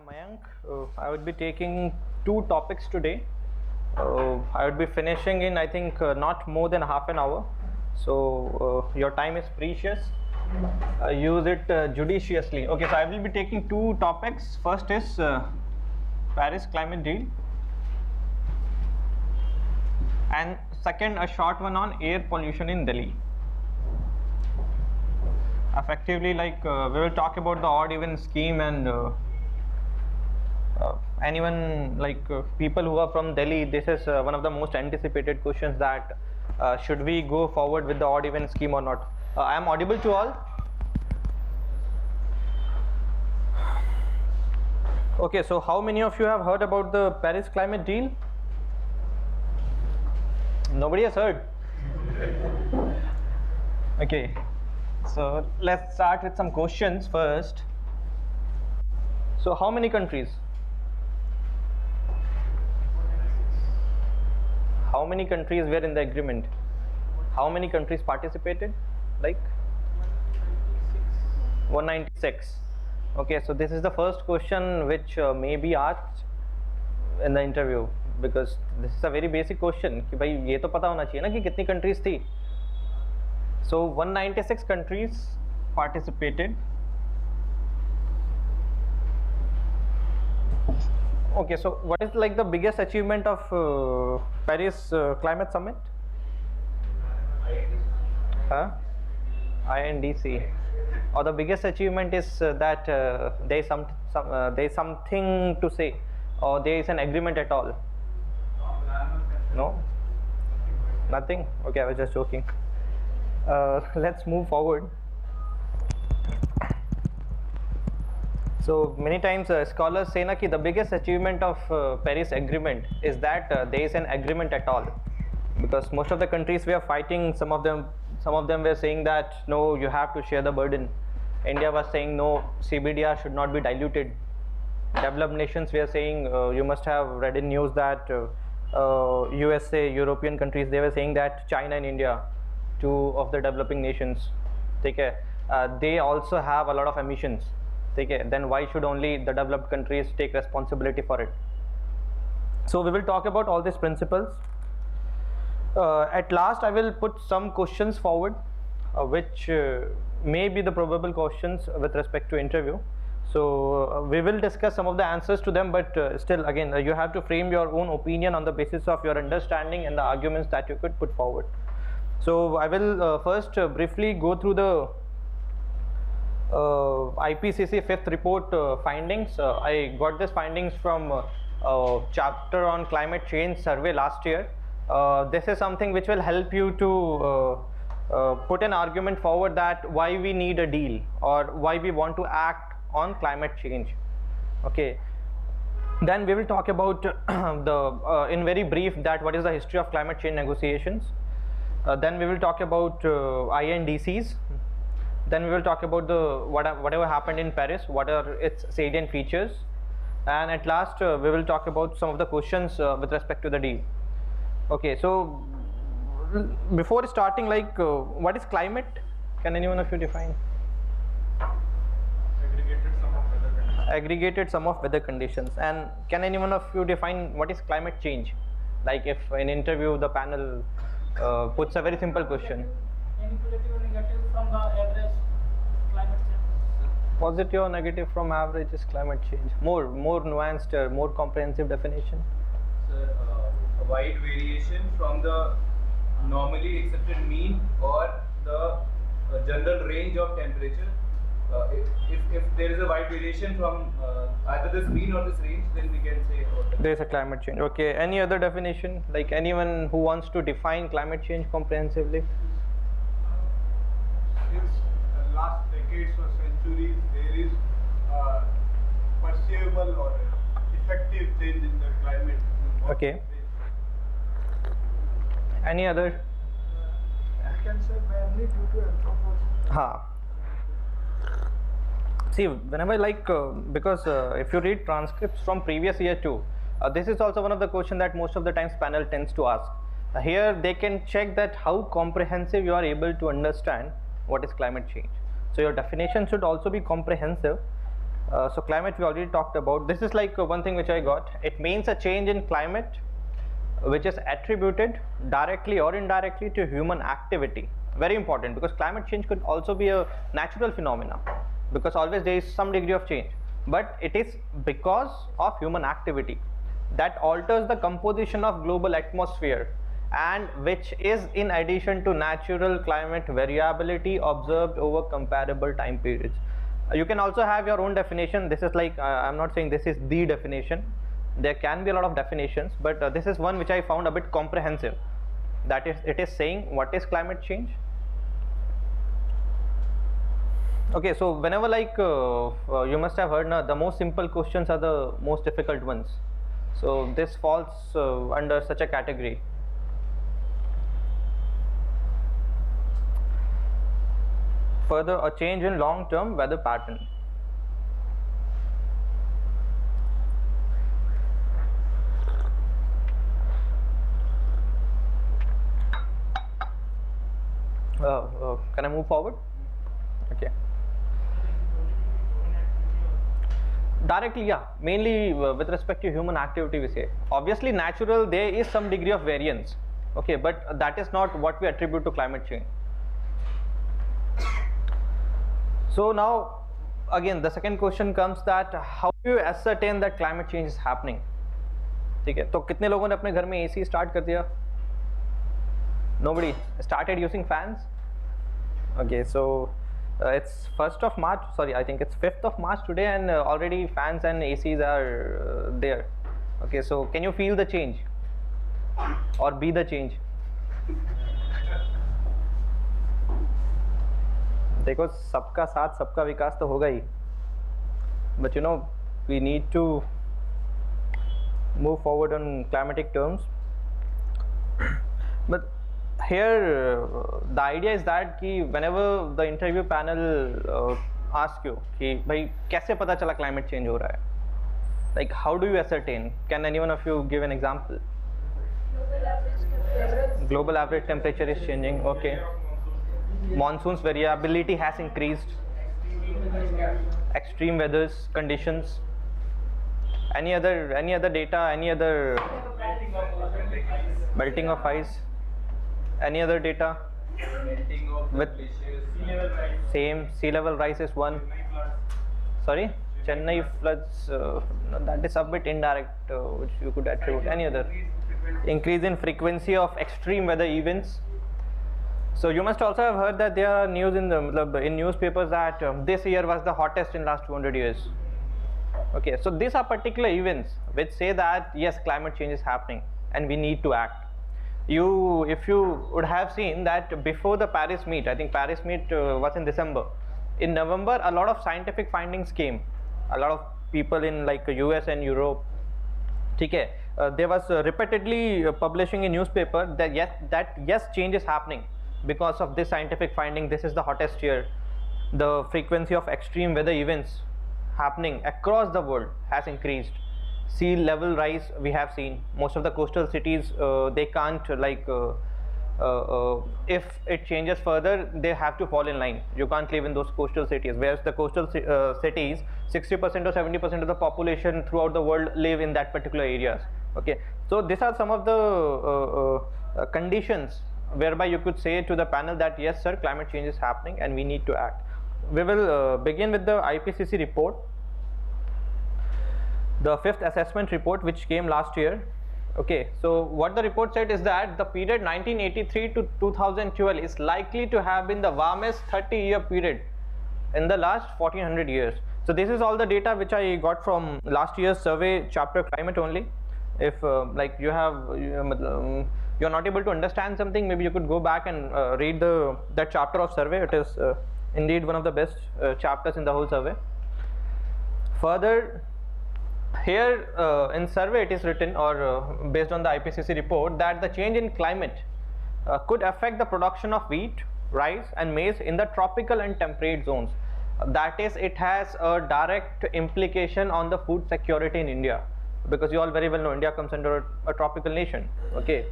I'm Mayank. I would be taking two topics today. I would be finishing in, I think, not more than half an hour. So your time is precious. Use it judiciously. Okay, so I will be taking two topics. First is Paris climate deal, and second, a short one on air pollution in Delhi. Effectively, we will talk about the odd even scheme and anyone people who are from Delhi, this is one of the most anticipated questions, that should we go forward with the odd even scheme or not. I am audible to all? Okay, so how many of you have heard about the Paris climate deal? Nobody has heard. Okay, so let's start with some questions first. So how many countries? How many countries were in the agreement? How many countries participated? Like 196. Okay, so this is the first question which may be asked in the interview, because this is a very basic question कि भाई ये तो पता होना चाहिए ना कि कितनी countries थी. So 196 countries participated. Okay, so what is like the biggest achievement of Paris climate summit? INDC. Or the biggest achievement is that there is something to say, or there is an agreement at all? No? Nothing? Okay, I was just joking. Let's move forward. So many times scholars say that the biggest achievement of Paris agreement is that there is an agreement at all, because most of the countries were fighting. Some of them were saying that no, you have to share the burden. India was saying no, CBDR should not be diluted. Developed nations were saying, you must have read in news that USA, European countries, they were saying that China and India, two of the developing nations, they also have a lot of emissions. Then why should only the developed countries take responsibility for it? So we will talk about all these principles. At last, I will put some questions forward, which may be the probable questions with respect to interview. So we will discuss some of the answers to them, but still again you have to frame your own opinion on the basis of your understanding and the arguments that you could put forward. So I will first briefly go through the IPCC fifth report findings. I got these findings from chapter on climate change survey last year. This is something which will help you to put an argument forward that why we need a deal or why we want to act on climate change. Okay, then we will talk about in very brief that what is the history of climate change negotiations. Then we will talk about INDCs. Then we will talk about whatever happened in Paris, what are its salient features, and at last we will talk about some of the questions with respect to the deal. Okay, so before starting, what is climate? Can anyone of you define? Aggregated sum of weather conditions. And can anyone of you define what is climate change? Like if in interview the panel puts a very simple question. Any positive or negative from the average climate change? Positive or negative from average is climate change. More nuanced, more comprehensive definition. Sir, a wide variation from the normally accepted mean or the general range of temperature. If there is a wide variation from either this mean or this range, then we can say there is a climate change. Okay, any other definition? Like anyone who wants to define climate change comprehensively? Since last decades or centuries, there is perceivable or effective change in the climate. Okay. Any other? I can say mainly due to anthropocene. See, whenever because if you read transcripts from previous year too, this is also one of the questions that most of the times panel tends to ask. Here they can check that how comprehensive you are able to understand what is climate change. So your definition should also be comprehensive. So climate we already talked about. This is like one thing which I got. It means a change in climate which is attributed directly or indirectly to human activity. Very important, because climate change could also be a natural phenomena, because always there is some degree of change, but it is because of human activity that alters the composition of global atmosphere, and which is in addition to natural climate variability observed over comparable time periods. You can also have your own definition. This is like, I'm not saying this is the definition. There can be a lot of definitions, but this is one which I found a bit comprehensive. That is, it is saying what is climate change. Okay, so whenever like you must have heard the most simple questions are the most difficult ones. So this falls under such a category. Further, a change in long-term weather pattern. Can I move forward? Okay. Directly, yeah, mainly with respect to human activity we say. Obviously natural, there is some degree of variance, okay, but that is not what we attribute to climate change. So now again the second question comes, that how do you ascertain that climate change is happening? ठीक है, तो कितने लोगों ने अपने घर में AC start कर दिया? Nobody started using fans? Okay, so it's 1st of March, sorry, I think it's 5th of March today, and already fans and ACs are there. Okay, so can you feel the change or be the change? देखो, सबका साथ सबका विकास तो होगा ही, but you know we need to move forward on climatic terms. But here the idea is that कि whenever the interview panel ask you कि भाई कैसे पता चला climate change हो रहा है, like how do you ascertain? Can anyone of you give an example? Global average temperature is changing. Okay. Monsoons variability has increased. Extreme weathers conditions. Any other data? Any other melting of ice? Any other data? Melting of With glaciers. Same, sea level rise is one. Sorry, Chennai floods. No, that is a bit indirect, which you could attribute. Any other? Increase in frequency of extreme weather events. So you must also have heard that there are news in newspapers that this year was the hottest in last 200 years. Okay, so these are particular events which say that yes, climate change is happening and we need to act. If you would have seen that before the Paris meet, I think Paris meet was in December. In November, a lot of scientific findings came. A lot of people in like US and Europe, okay, there was repeatedly publishing in newspaper that yes, change is happening because of this scientific finding. This is the hottest year. The frequency of extreme weather events happening across the world has increased. Sea level rise we have seen. Most of the coastal cities, they can't like if it changes further, they have to fall in line. You can't live in those coastal cities, whereas the coastal cities, 60% or 70% of the population throughout the world live in that particular areas. Okay, so these are some of the conditions whereby you could say to the panel that yes sir, climate change is happening and we need to act. We will begin with the IPCC report, the 5th assessment report which came last year. Okay, so what the report said is that the period 1983 to 2012 is likely to have been the warmest 30-year period in the last 1400 years. So this is all the data which I got from last year's survey chapter climate only. If like you're not able to understand something, maybe you could go back and read that chapter of survey. It is indeed one of the best chapters in the whole survey. Further, here in survey it is written, or based on the IPCC report, that the change in climate could affect the production of wheat, rice and maize in the tropical and temperate zones. That is, it has a direct implication on the food security in India, because you all very well know India comes under a tropical nation. Okay,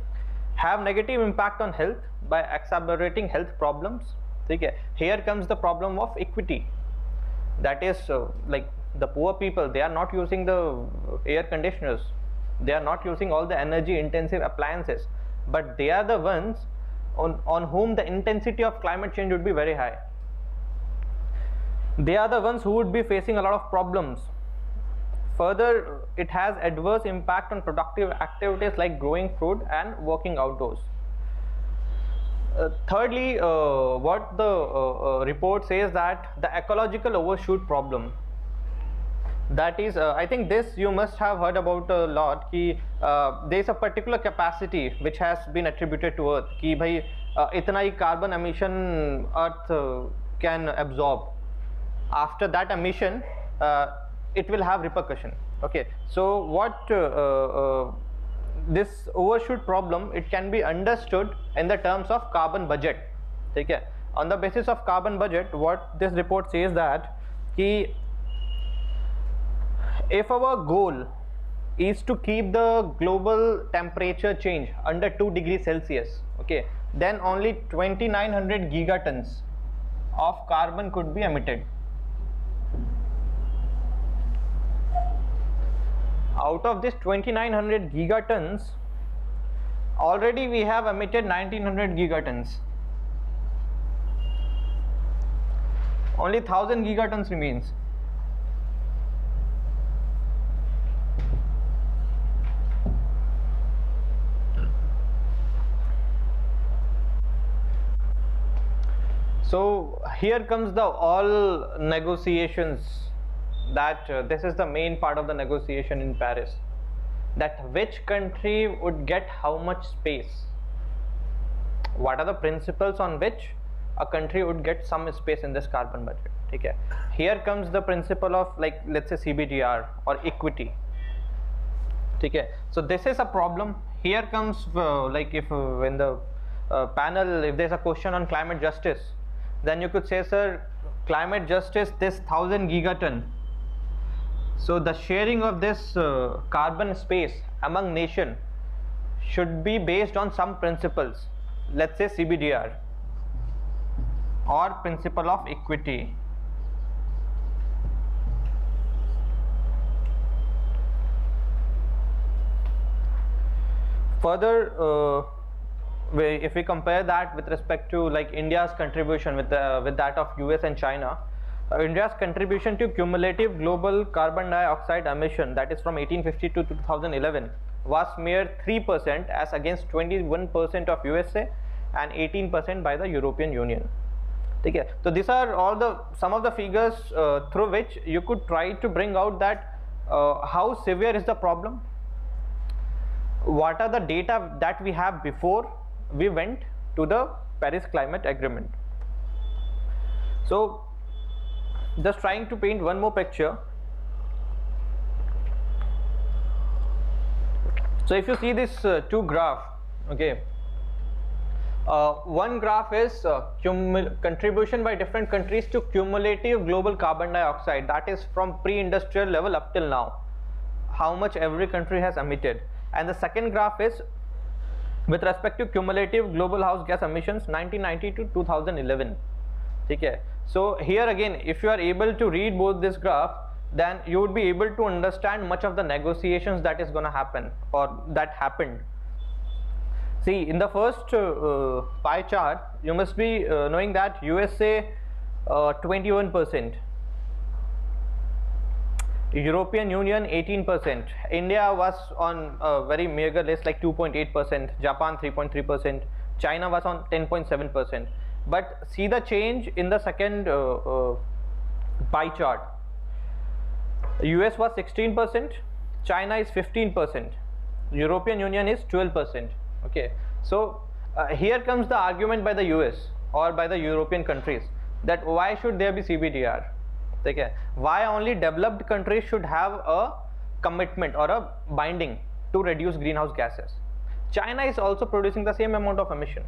have negative impact on health by exacerbating health problems. Okay, here comes the problem of equity. That is like the poor people, they are not using the air conditioners, they are not using all the energy intensive appliances, but they are the ones on whom the intensity of climate change would be very high. They are the ones who would be facing a lot of problems. Further, it has adverse impact on productive activities like growing food and working outdoors. Thirdly, what the report says that the ecological overshoot problem, that is, I think this you must have heard about a lot, ki there is a particular capacity which has been attributed to Earth, ki bhai itna hi carbon emission Earth can absorb. After that emission, it will have repercussion. Okay, so what this overshoot problem, it can be understood in the terms of carbon budget. Okay, on the basis of carbon budget, what this report says that ki if our goal is to keep the global temperature change under 2 degrees Celsius, okay, then only 2900 gigatons of carbon could be emitted. Out of this 2900 gigatons, already we have emitted 1900 gigatons. Only 1000 gigatons remains. So here comes the all negotiations, that this is the main part of the negotiation in Paris, that which country would get how much space, what are the principles on which a country would get some space in this carbon budget. Okay, here comes the principle of, like, let's say CBDR or equity. Okay, so this is a problem. Here comes like if in the panel, if there's a question on climate justice, then you could say, sir, climate justice, this 1000 gigaton, so the sharing of this carbon space among nation should be based on some principles, let's say CBDR or principle of equity. Further, if we compare that with respect to like India's contribution with that of US and China, India's contribution to cumulative global carbon dioxide emission, that is from 1850 to 2011, was mere 3% as against 21% of USA and 18% by the European Union. Okay, so these are all some of the figures through which you could try to bring out that how severe is the problem, what are the data that we have before we went to the Paris Climate Agreement. So just trying to paint one more picture. So if you see this two graph, okay, one graph is contribution by different countries to cumulative global carbon dioxide, that is from pre-industrial level up till now, how much every country has emitted. And the second graph is with respect to cumulative global house gas emissions 1990 to 2011. Okay, so here again, if you are able to read both this graph, then you would be able to understand much of the negotiations that is going to happen or that happened. See, in the first pie chart, you must be knowing that USA 21%, European Union 18%, India was on a very meager list like 2.8%, Japan 3.3%, China was on 10.7%. But see the change in the second pie chart. US was 16%, China is 15%, European Union is 12%. Okay, so here comes the argument by the US or by the European countries that why should there be CBDR? Okay, why only developed countries should have a commitment or a binding to reduce greenhouse gases? China is also producing the same amount of emission.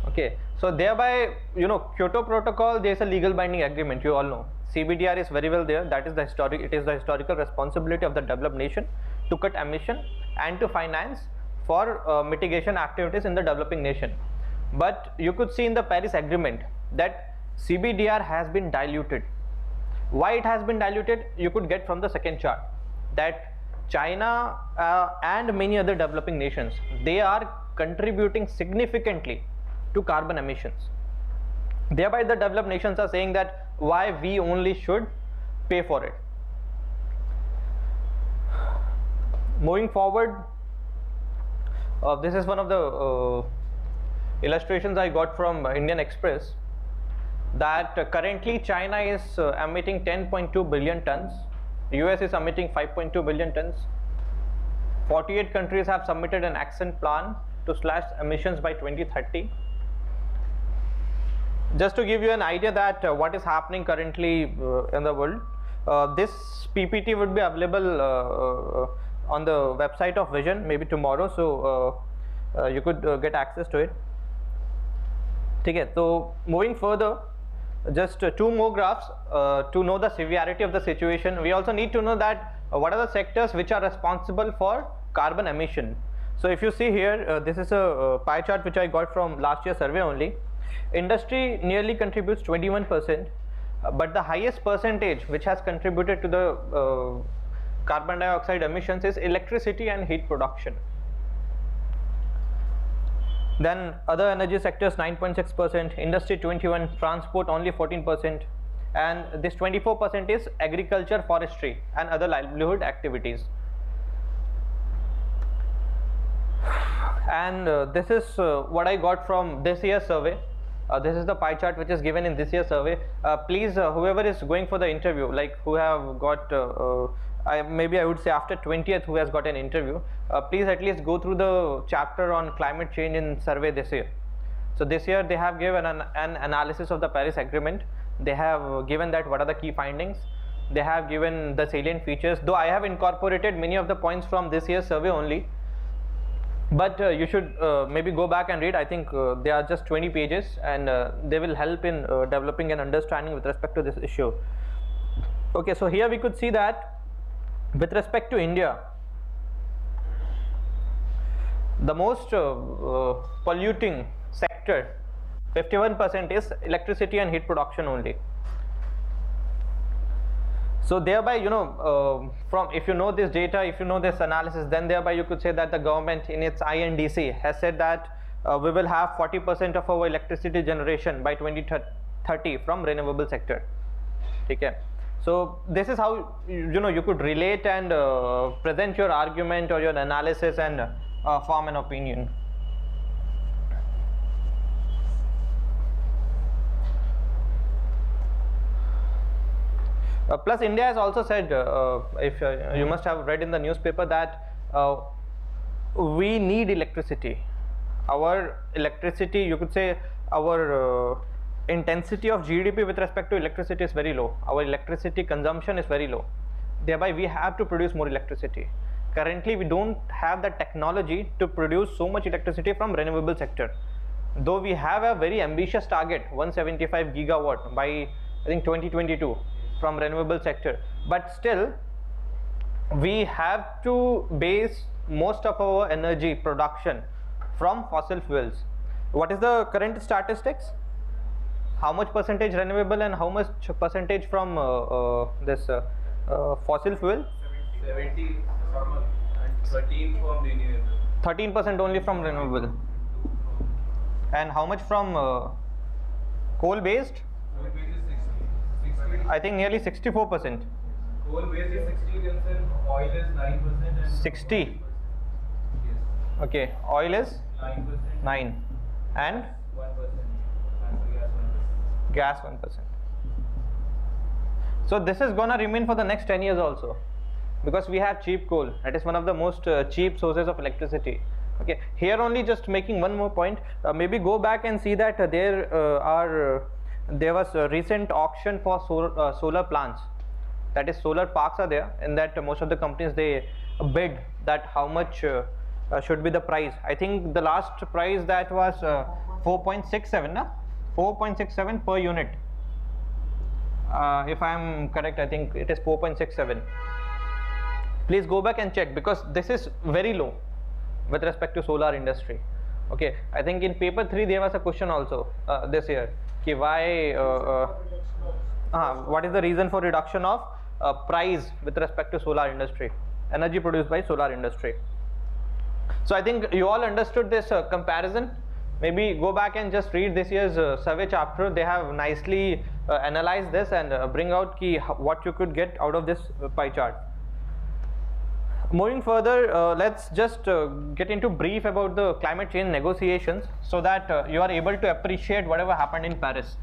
Okay, so thereby, you know, Kyoto Protocol, there is a legal binding agreement, you all know. CBDR is very well there, that is the historical responsibility of the developed nation to cut emission and to finance for mitigation activities in the developing nation. But you could see in the Paris Agreement that CBDR has been diluted. Why it has been diluted? You could get from the second chart that China and many other developing nations, they are contributing significantly to carbon emissions. Thereby the developed nations are saying that why we only should pay for it. Moving forward, this is one of the illustrations I got from Indian Express, that currently China is emitting 10.2 billion tons, US is emitting 5.2 billion tons. 48 countries have submitted an action plan to slash emissions by 2030. Just to give you an idea that what is happening currently in the world, this PPT would be available on the website of Vision maybe tomorrow, so you could get access to it. Okay, so moving further, just two more graphs to know the severity of the situation. We also need to know that what are the sectors which are responsible for carbon emission. So if you see here, this is a pie chart which I got from last year's survey only. Industry nearly contributes 21%, but the highest percentage which has contributed to the carbon dioxide emissions is electricity and heat production. Then other energy sectors 9.6%, industry 21%, transport only 14%, and this 24% is agriculture, forestry and other livelihood activities. And this is what I got from this year's survey. This is the pie chart which is given in this year's survey. Please, whoever is going for the interview, like who have got maybe I would say after 20th who has got an interview, please at least go through the chapter on climate change in survey this year. So this year they have given an analysis of the Paris Agreement. They have given that what are the key findings. They have given the salient features, though I have incorporated many of the points from this year's survey only. But you should maybe go back and read. I think they are just 20 pages and they will help in developing an understanding with respect to this issue. Okay, so here we could see that with respect to India, the most polluting sector, 51%, is electricity and heat production only. So thereby, you know, from if you know this data, if you know this analysis, then thereby you could say that the government in its INDC has said that we will have 40% of our electricity generation by 2030 from renewable sector. Okay. So this is how you know you could relate and present your argument or your analysis and form an opinion. Plus India has also said, if you must have read in the newspaper, that we need electricity. Our electricity, you could say our intensity of GDP with respect to electricity is very low. Our electricity consumption is very low. Thereby we have to produce more electricity. Currently we don't have the technology to produce so much electricity from renewable sector. Though we have a very ambitious target, 175 gigawatt by I think 2022 from renewable sector, but still we have to base most of our energy production from fossil fuels. What is the current statistics? How much percentage renewable and how much percentage from this fossil fuel? 70 thermal and 13 from renewable. 13% only from renewable. And how much from coal based? Coal base is 60. I think nearly 64%. Coal base is 60 and then oil is 9% and 60. Yes. Okay, oil is 9%. 9 and 1%. Natural gas 1%. gas 1%. So this is gonna remain for the next 10 years also, because we have cheap coal. That is one of the most cheap sources of electricity. Okay, here only just making one more point. Maybe go back and see that there was a recent auction for solar plants. That is, solar parks are there, and that most of the companies, they bid that how much should be the price. I think the last price that was 4.67, na? 4.67 per unit. If I am correct, I think it is 4.67. Please go back and check, because this is very low with respect to solar industry. Okay, I think in paper 3 there was a question also this year, ki why what is the reason for reduction of price with respect to solar industry, energy produced by solar industry. So I think you all understood this comparison. Maybe go back and just read this year's survey chapter. They have nicely analyzed this and bring out what you could get out of this pie chart. Moving further, let's just get into brief about the climate change negotiations so that you are able to appreciate whatever happened in Paris.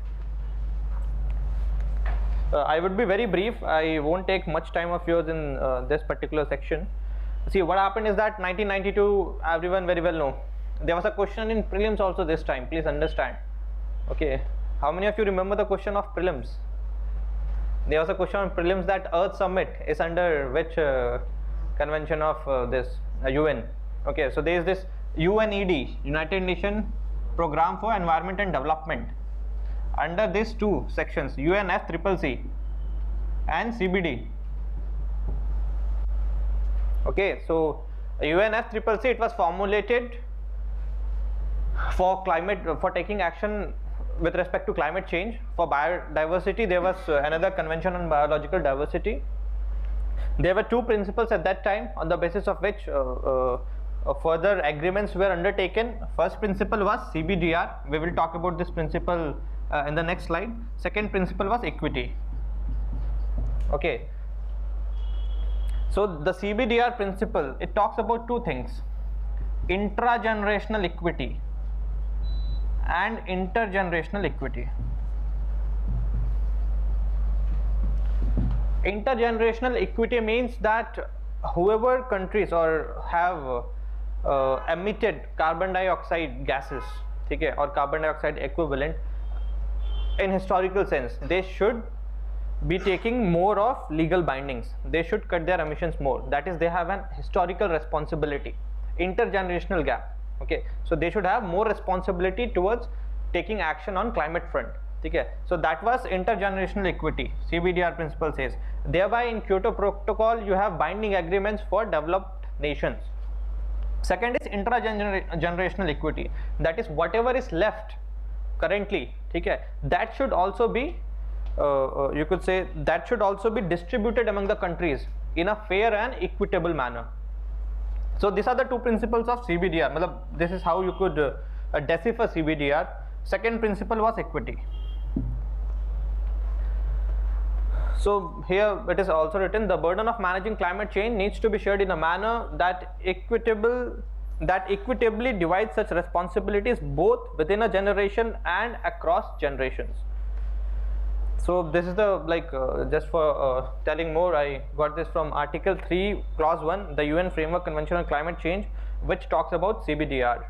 I would be very brief. I won't take much time of yours in this particular section. See, what happened is that 1992, everyone very well know. There was a question in prelims also this time. Please understand. Okay, how many of you remember the question of prelims? There was a question on prelims that Earth Summit is under which convention of this UN. Okay, so there is this UNED, United Nations Program for Environment and Development. Under these two sections, UNFCCC and CBD. Okay, so UNFCCC, it was formulated for taking action with respect to climate change. For biodiversity, there was another convention on biological diversity. There were two principles at that time on the basis of which further agreements were undertaken. First principle was CBDR. We will talk about this principle in the next slide. Second principle was equity. Okay. So the CBDR principle, it talks about two things: intragenerational equity and intergenerational equity. Intergenerational equity means that whoever countries or have emitted carbon dioxide gases, okay, or carbon dioxide equivalent in historical sense, they should be taking more of legal bindings. They should cut their emissions more. That is, they have an historical responsibility. Intergenerational gap. Okay, so they should have more responsibility towards taking action on climate front. Okay, so that was intergenerational equity. CBDR principle says. Thereby, in Kyoto Protocol, you have binding agreements for developed nations. Second is intragenerational equity. That is, whatever is left currently, okay, that should also be you could say that should also be distributed among the countries in a fair and equitable manner. So these are the two principles of CBDR. This is how you could decipher CBDR. Second principle was equity. So here it is also written, the burden of managing climate change needs to be shared in a manner that equitably divides such responsibilities both within a generation and across generations. So this is the just for telling more, I got this from Article 3 Clause 1, the UN Framework Convention on Climate Change, which talks about CBDR.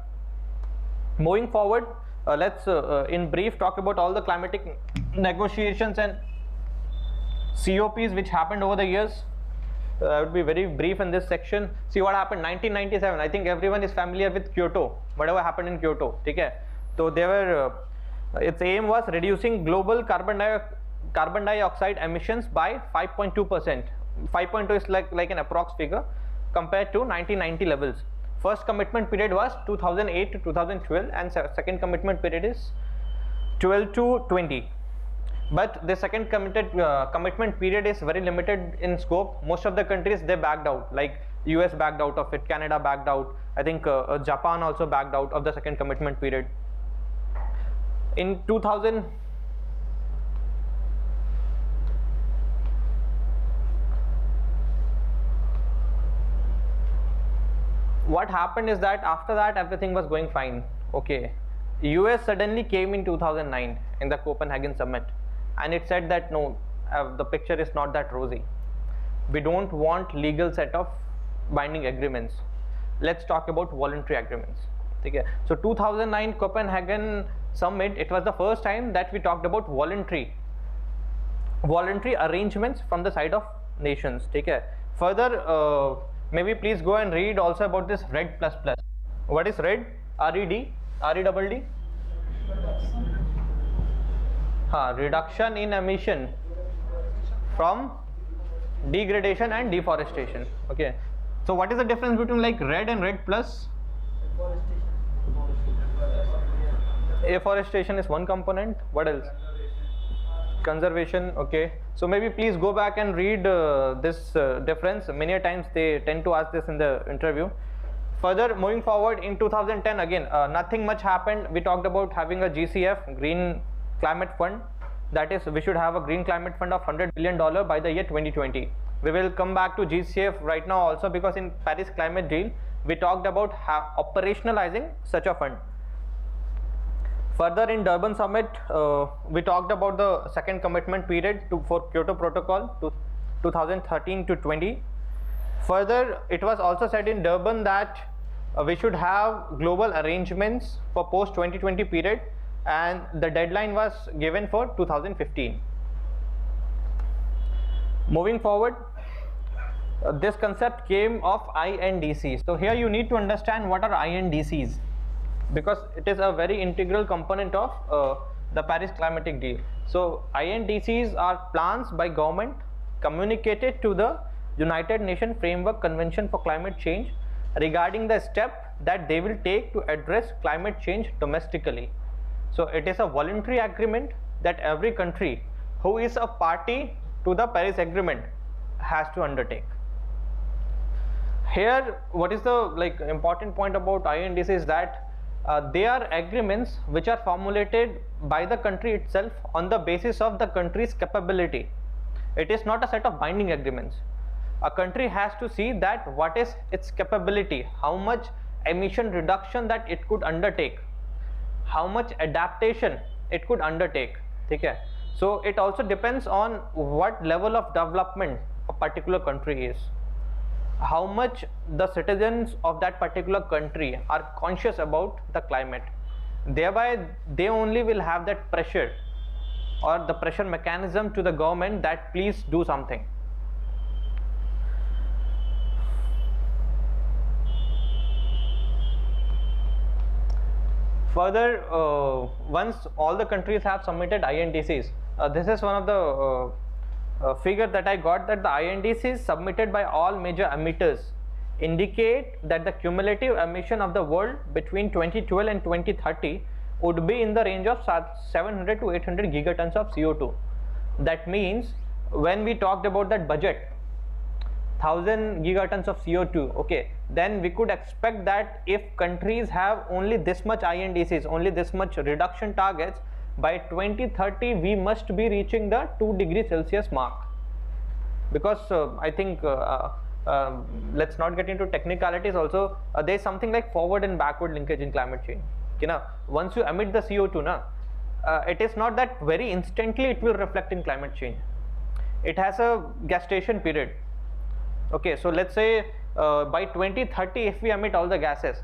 Moving forward, let's in brief talk about all the climatic negotiations and COPs which happened over the years. I would be very brief in this section. See what happened 1997. I think everyone is familiar with Kyoto, whatever happened in Kyoto. Okay? So they were its aim was reducing global carbon dioxide emissions by 5.2%. 5.2 is like an approx figure compared to 1990 levels. First commitment period was 2008 to 2012 and second commitment period is 12 to 20. But the second commitment period is very limited in scope. Most of the countries, they backed out, like US backed out of it, Canada backed out, I think Japan also backed out of the second commitment period. In 2000, what happened is that after that everything was going fine. Okay, US suddenly came in 2009 in the Copenhagen summit, and it said that no, the picture is not that rosy. We don't want legal set of binding agreements. Let's talk about voluntary agreements. Okay. So 2009 Copenhagen summit, it was the first time that we talked about voluntary arrangements from the side of nations. Okay. Further, maybe please go and read also about this RED++. What is RED? R-E-D? R-E-D-D? Reduction in emission from degradation and deforestation. Okay. So what is the difference between like RED and RED+? Afforestation is one component. What else? conservation. Okay, so maybe please go back and read this difference. Many a times they tend to ask this in the interview. Further, moving forward in 2010, again nothing much happened. We talked about having a GCF, Green Climate Fund. That is, we should have a Green Climate Fund of $100 billion by the year 2020. We will come back to GCF right now also, because in Paris Climate Deal we talked about operationalizing such a fund. Further, in Durban Summit, we talked about the second commitment period for Kyoto Protocol to 2013 to 20. Further, it was also said in Durban that we should have global arrangements for post 2020 period, and the deadline was given for 2015. Moving forward, this concept came of INDCs. So here you need to understand what are INDCs, because it is a very integral component of the Paris Climatic Deal. So INDCs are plans by government communicated to the United Nations Framework Convention for Climate Change regarding the step that they will take to address climate change domestically. So it is a voluntary agreement that every country who is a party to the Paris Agreement has to undertake. Here, what is the important point about INDC is that they are agreements which are formulated by the country itself on the basis of the country's capability. It is not a set of binding agreements. A country has to see that what is its capability, how much emission reduction that it could undertake, how much adaptation it could undertake. Okay? So it also depends on what level of development a particular country is, how much the citizens of that particular country are conscious about the climate. Thereby they only will have that pressure or the pressure mechanism to the government that please do something. Further, once all the countries have submitted INDCs, this is one of the figure that I got, that the INDCs submitted by all major emitters indicate that the cumulative emission of the world between 2012 and 2030 would be in the range of 700 to 800 gigatons of CO2. That means when we talked about that budget, 1000 gigatons of CO2, okay, then we could expect that if countries have only this much INDCs, only this much reduction targets, by 2030 we must be reaching the 2 degrees Celsius mark. Because I think let's not get into technicalities also, there is something like forward and backward linkage in climate change. You know, once you emit the CO2, it is not that very instantly it will reflect in climate change. It has a gestation period. Okay, so let's say by 2030 if we emit all the gases,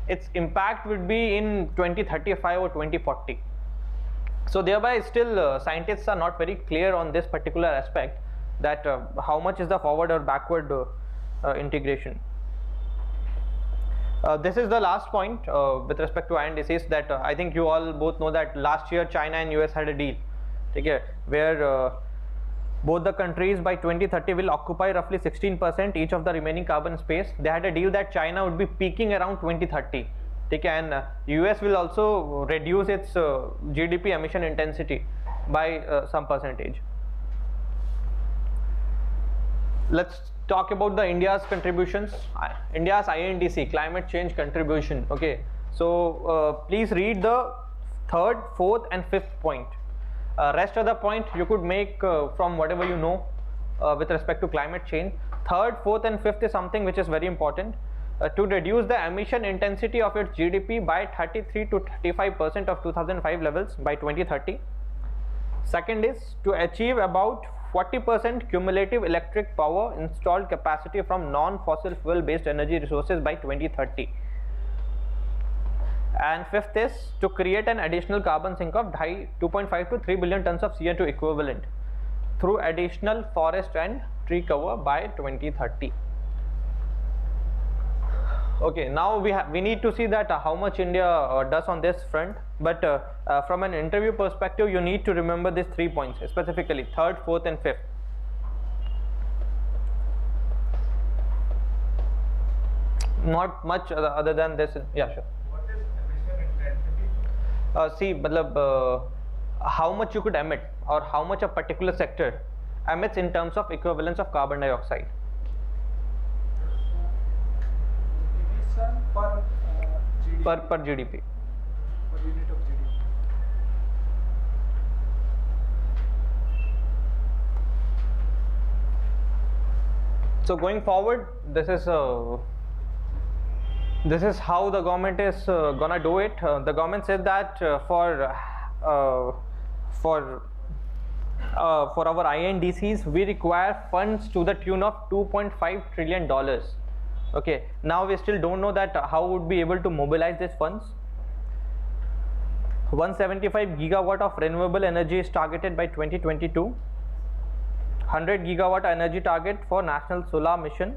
its impact would be in 2035 or 2040. So thereby still scientists are not very clear on this particular aspect, that how much is the forward or backward integration. This is the last point with respect to INDCs, that I think you all both know that last year China and US had a deal, okay, where both the countries by 2030 will occupy roughly 16% each of the remaining carbon space. They had a deal that China would be peaking around 2030, okay, and US will also reduce its GDP emission intensity by some percentage. Let's talk about the India's contributions, India's INDC climate change contribution. Okay, so please read the third, fourth and fifth point. Rest of the point you could make from whatever you know with respect to climate change. Third, fourth and fifth is something which is very important. To reduce the emission intensity of its GDP by 33 to 35% of 2005 levels by 2030. Second is to achieve about 40% cumulative electric power installed capacity from non-fossil fuel based energy resources by 2030. And fifth is to create an additional carbon sink of 2.5 to 3 billion tons of CO2 equivalent through additional forest and tree cover by 2030. Okay, now we need to see that how much India does on this front, but from an interview perspective you need to remember these 3 points specifically, third, fourth and fifth. Not much other than this. Yeah, sure. What is emission intensity? See, how much you could emit, or how much a particular sector emits in terms of equivalence of carbon dioxide? Emission per GDP. Per GDP. Per unit of GDP. So going forward, this is how the government is gonna do it. The government said that for our INDCs, we require funds to the tune of $2.5 trillion. Okay, now we still don't know that how would be able to mobilize these funds. 175 gigawatt of renewable energy is targeted by 2022. 100 gigawatt energy target for national solar mission.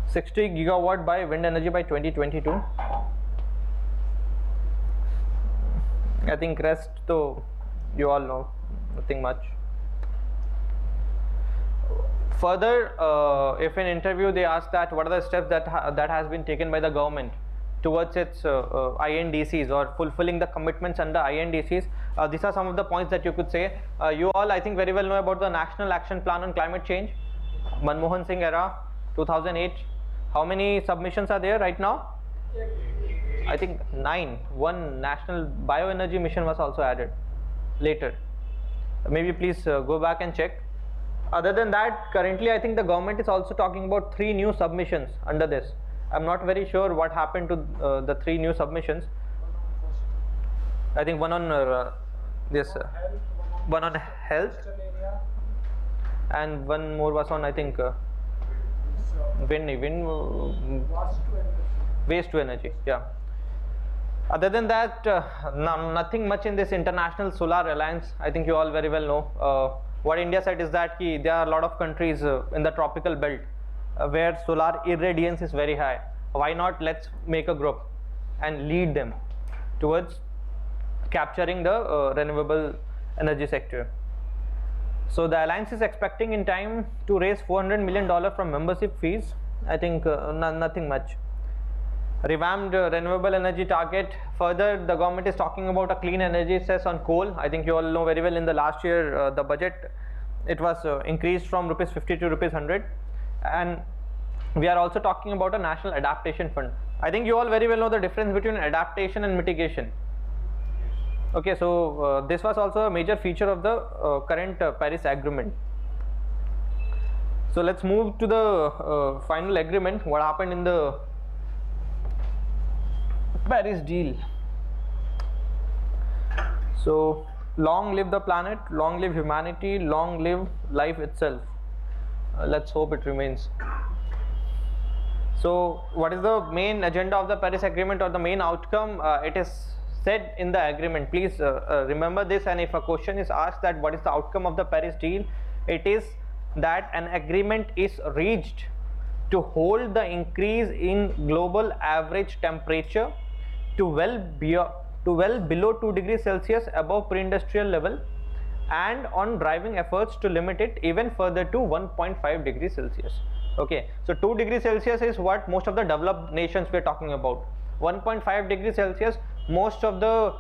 60 gigawatt by wind energy by 2022. I think rest though you all know, nothing much. Further, if in interview they ask that what are the steps that has been taken by the government towards its INDCs or fulfilling the commitments under INDCs, these are some of the points that you could say. You all I think very well know about the National Action Plan on Climate Change, Manmohan Singh era, 2008. How many submissions are there right now? I think 9. One national bioenergy mission was also added later. Maybe please go back and check. Other than that, currently I think the government is also talking about 3 new submissions under this. I'm not very sure what happened to the 3 new submissions. I think one on one on health, and one more was on I think waste to energy. Yeah. Other than that, nothing much in this International Solar Alliance. I think you all very well know. What India said is that there are a lot of countries in the tropical belt where solar irradiance is very high. Why not let's make a group and lead them towards capturing the renewable energy sector. So the alliance is expecting in time to raise $400 million from membership fees. I think nothing much. Revamped renewable energy target. Further, the government is talking about a clean energy cess on coal. I think you all know very well in the last year the budget, it was increased from rupees 50 to rupees 100, and we are also talking about a national adaptation fund. I think you all very well know the difference between adaptation and mitigation. Okay, so this was also a major feature of the current Paris Agreement. So let's move to the final agreement. What happened in the Paris deal? So long live the planet, long live humanity, long live life itself. Let's hope it remains. So what is the main agenda of the Paris Agreement or the main outcome? It is said in the agreement. Please remember this, and if a question is asked that what is the outcome of the Paris deal, it is that an agreement is reached to hold the increase in global average temperature to well below 2 degrees Celsius above pre-industrial level, and on driving efforts to limit it even further to 1.5 degrees Celsius. Okay, so 2 degrees Celsius is what most of the developed nations we are talking about. 1.5 degrees Celsius, most of the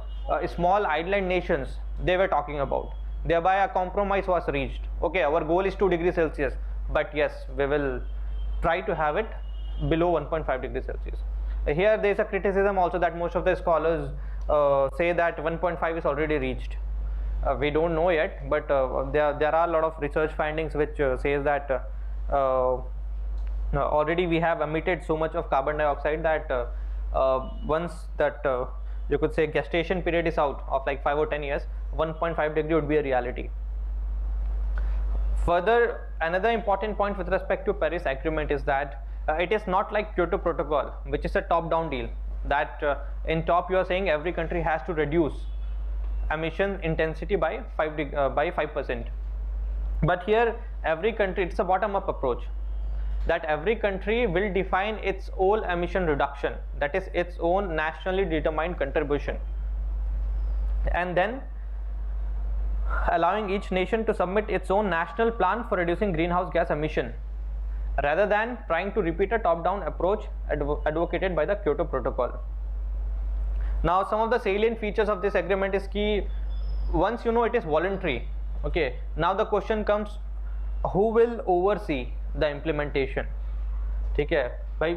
small island nations they were talking about. Thereby a compromise was reached. Okay, our goal is 2 degrees Celsius, but yes, we will try to have it below 1.5 degrees Celsius. Here there is a criticism also that most of the scholars say that 1.5 is already reached. We don't know yet, but there are a lot of research findings which says that already we have emitted so much of carbon dioxide that once that you could say gestation period is out of like 5 or 10 years, 1.5 degree would be a reality. Further, another important point with respect to Paris Agreement is that it is not like Kyoto Protocol, which is a top-down deal, that in top you are saying every country has to reduce emission intensity by 5%. But here every country, it's a bottom-up approach, that every country will define its own emission reduction, that is its own nationally determined contribution, and then allowing each nation to submit its own national plan for reducing greenhouse gas emission, rather than trying to repeat a top-down approach advocated by the Kyoto Protocol. Now some of the salient features of this agreement is key. once you know it is voluntary, okay, now the question comes, who will oversee the implementation? ठीक है भाई,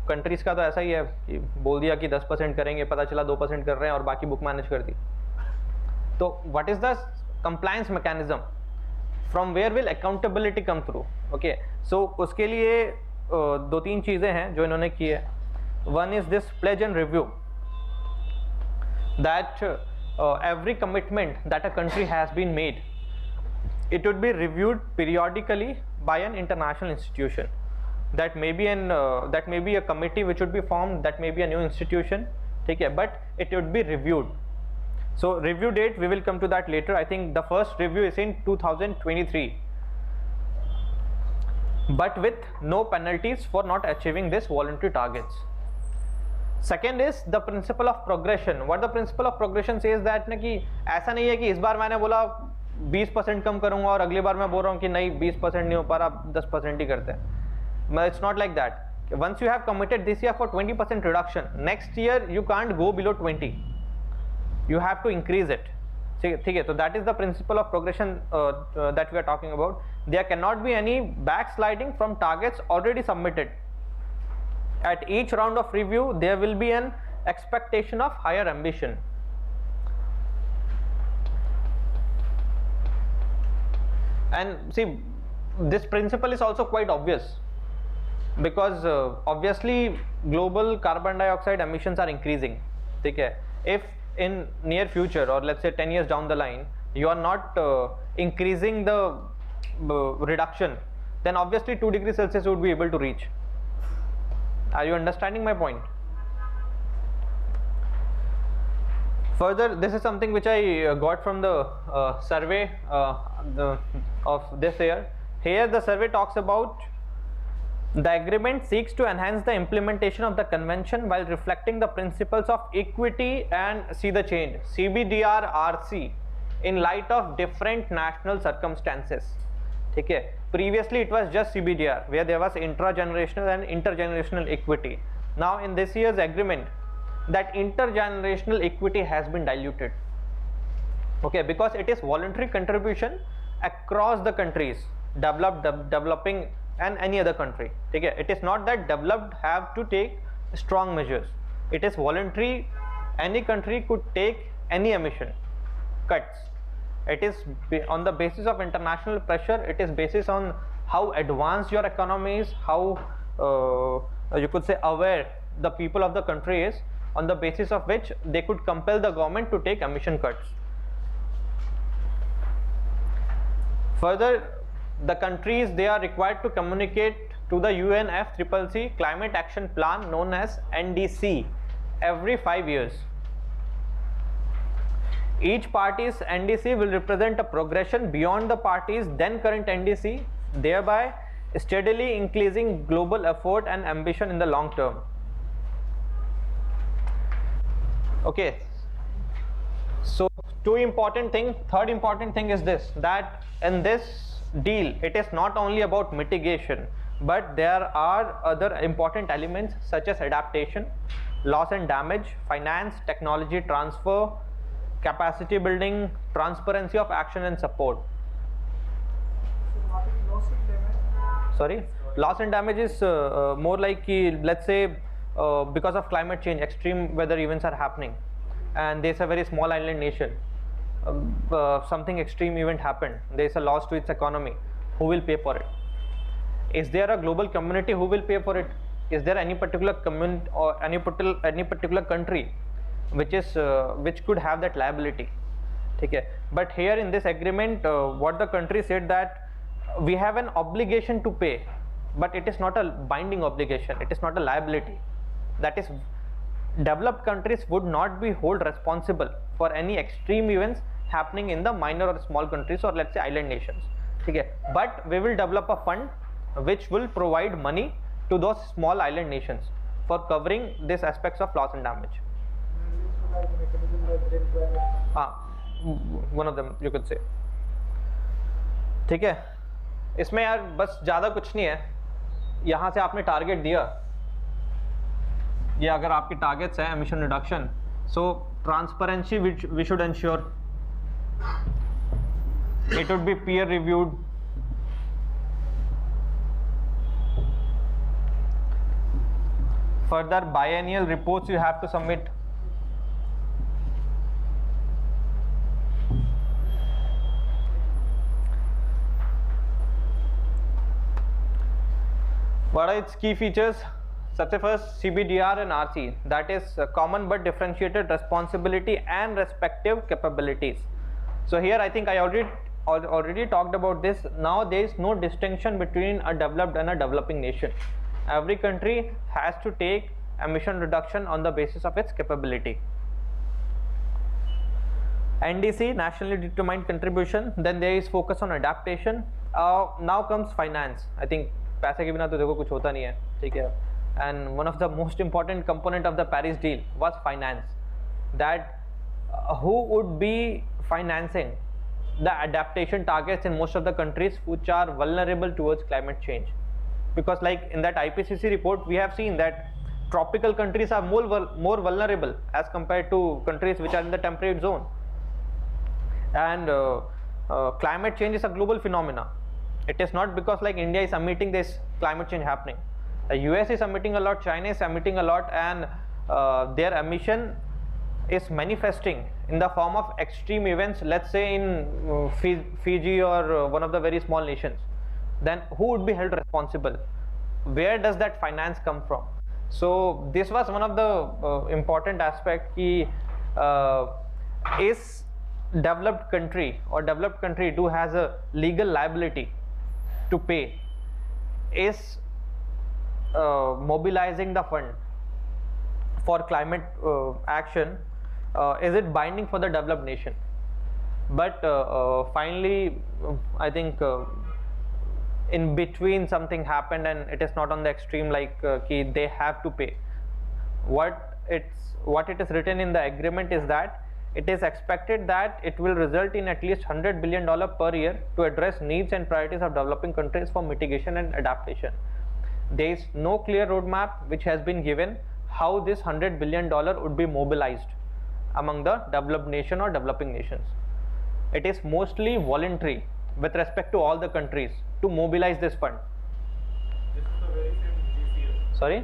countries का तो ऐसा ही है कि बोल दिया कि 10% करेंगे, पता चला 2% कर रहे हैं और बाकी बुक मैनेज कर दी. तो what is the compliance mechanism, from where will accountability come through? Okay, so उसके लिए दो तीन चीज़ें हैं जो इन्होंने की है. One is this plays and review, that every commitment that a country has been made, it would be reviewed periodically by an international institution. That may be a committee which would be formed, that may be a new institution, okay, but it would be reviewed. So review date, we will come to that later. I think the first review is in 2023, but with no penalties for not achieving this voluntary targets. Second is the principle of progression. What the principle of progression says that ना कि ऐसा नहीं है कि इस बार मैंने बोला 20% कम करूंगा और अगली बार मैं बोल रहा हूँ कि नहीं 20% नहीं हो पा रहा, 10% ही करते हैं. It's not like that. Once you have committed this year for 20% reduction, next year you can't go below 20. You have to increase it. ठीक है, तो that is the principle of progression that we are talking about. There cannot be any backsliding from targets already submitted. At each round of review, there will be an expectation of higher ambition. And see, this principle is also quite obvious, because obviously global carbon dioxide emissions are increasing. Okay? If in near future, or let's say 10 years down the line, you are not increasing the reduction, then obviously 2 degrees Celsius would be able to reach. Are you understanding my point? Further, this is something which I got from the survey of this year. Here the survey talks about the agreement seeks to enhance the implementation of the convention while reflecting the principles of equity and, see the change, CBDRRC, in light of different national circumstances. ठीक है, previously it was just CBDR where there was intra-generational and intergenerational equity. Now in this year's agreement, that intergenerational equity has been diluted, okay, because it is voluntary contribution across the countries, developed, developing and any other country. Okay, it is not that developed have to take strong measures, it is voluntary. Any country could take any emission cuts. It is on the basis of international pressure, it is basis on how advanced your economy is, how you could say aware the people of the country is, on the basis of which they could compel the government to take emission cuts. Further, the countries, they are required to communicate to the UNFCCC Climate Action Plan, known as NDC, every 5 years. Each party's NDC will represent a progression beyond the party's then current NDC, thereby steadily increasing global effort and ambition in the long term. Okay, so third important thing is this, that in this deal it is not only about mitigation, but there are other important elements such as adaptation, loss and damage, finance, technology transfer, capacity building, transparency of action and support. So what is loss and damage? Sorry, loss and damage is more like, let's say because of climate change, extreme weather events are happening, and there's a very small island nation, something extreme event happened, there's a loss to its economy. Who will pay for it? Is there a global community who will pay for it? Is there any particular community or any particular country which could have that liability? Okay. But here in this agreement, what the country said, that we have an obligation to pay, but it is not a binding obligation, it is not a liability. That is, developed countries would not be held responsible for any extreme events happening in the minor or small countries, or let's say island nations. Okay. But we will develop a fund which will provide money to those small island nations for covering these aspects of loss and damage. One of them you could say. ठीक है, इसमें यार बस ज़्यादा कुछ नहीं है. यहाँ से आपने टारगेट दिया, ये अगर आपके टारगेट्स हैं emission reduction, so transparency we should ensure. It would be peer reviewed. Further, biennial reports you have to submit. What are its key features? सबसे first CBDR and RC, that is common but differentiated responsibility and respective capabilities. So here I think I already talked about this. Now there is no distinction between a developed and a developing nation. Every country has to take emission reduction on the basis of its capability. NDC, nationally determined contribution. Then there is focus on adaptation. Now comes finance. I think पैसे के बिना तो देखो कुछ होता नहीं है, ठीक है. And one of the most important component of the Paris deal was finance. That who would be financing the adaptation targets in most of the countries which are vulnerable towards climate change? Because like in that IPCC report, we have seen that tropical countries are more vulnerable as compared to countries which are in the temperate zone. And climate change is a global phenomena. It is not because like India is emitting this climate change happening. The US is emitting a lot, China is emitting a lot, and their emission is manifesting in the form of extreme events, let's say in Fiji or one of the very small nations. Then who would be held responsible? Where does that finance come from? So this was one of the important aspect ki is developed country or developed country do has a legal liability to pay, is mobilizing the fund for climate action, is it binding for the developed nation? But finally I think in between something happened and it is not on the extreme like ki they have to pay. What it is written in the agreement is that it is expected that it will result in at least $100 billion per year to address needs and priorities of developing countries for mitigation and adaptation. There is no clear roadmap which has been given how this $100 billion would be mobilized among the developed nation or developing nations. It is mostly voluntary with respect to all the countries to mobilize this fund. This is the very same GCF. Sorry?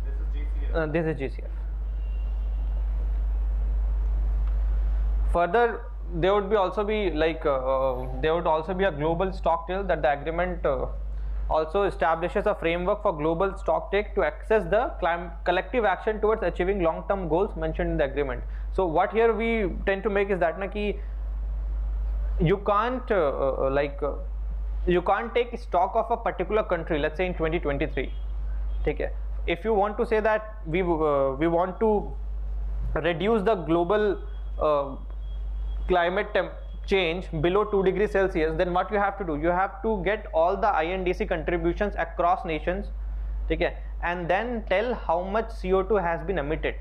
This is GCF. This is GCF. Further, there would also be like there would also be a global stock deal that the agreement also establishes a framework for global stock take to access the collective action towards achieving long-term goals mentioned in the agreement. So what here we tend to make is that na ki you can't you can't take stock of a particular country, let's say in 2023. Okay. If you want to say that we want to reduce the global climate change below 2 degrees Celsius, then what you have to do? You have to get all the INDC contributions across nations, okay, and then tell how much CO2 has been emitted,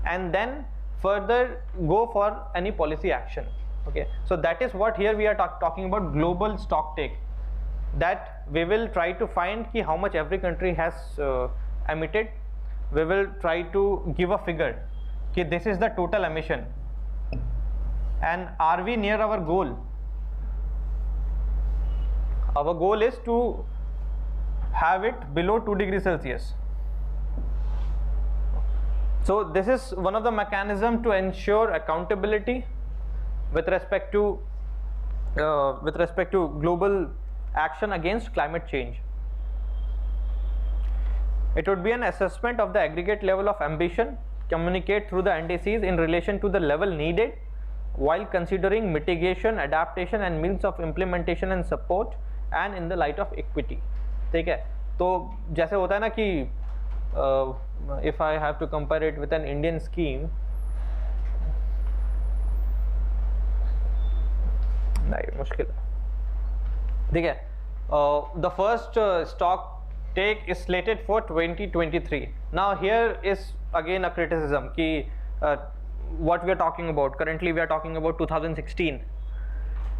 and then further go for any policy action. Okay, so that is what here we are talking about global stock take, that we will try to find ki how much every country has emitted. We will try to give a figure ki this is the total emission, and are we near our goal? Our goal is to have it below 2 degrees Celsius. So this is one of the mechanisms to ensure accountability with respect to global action against climate change. It would be an assessment of the aggregate level of ambition, communicate through the NDCs in relation to the level needed while considering mitigation, adaptation and means of implementation and support, and in the light of equity. ठीक है, तो जैसे होता है ना कि if I have to compare it with an Indian scheme, नहीं मुश्किल है, ठीक है. The first stock take is slated for 2023. Now here is again a criticism कि what we are talking about. Currently we are talking about 2016.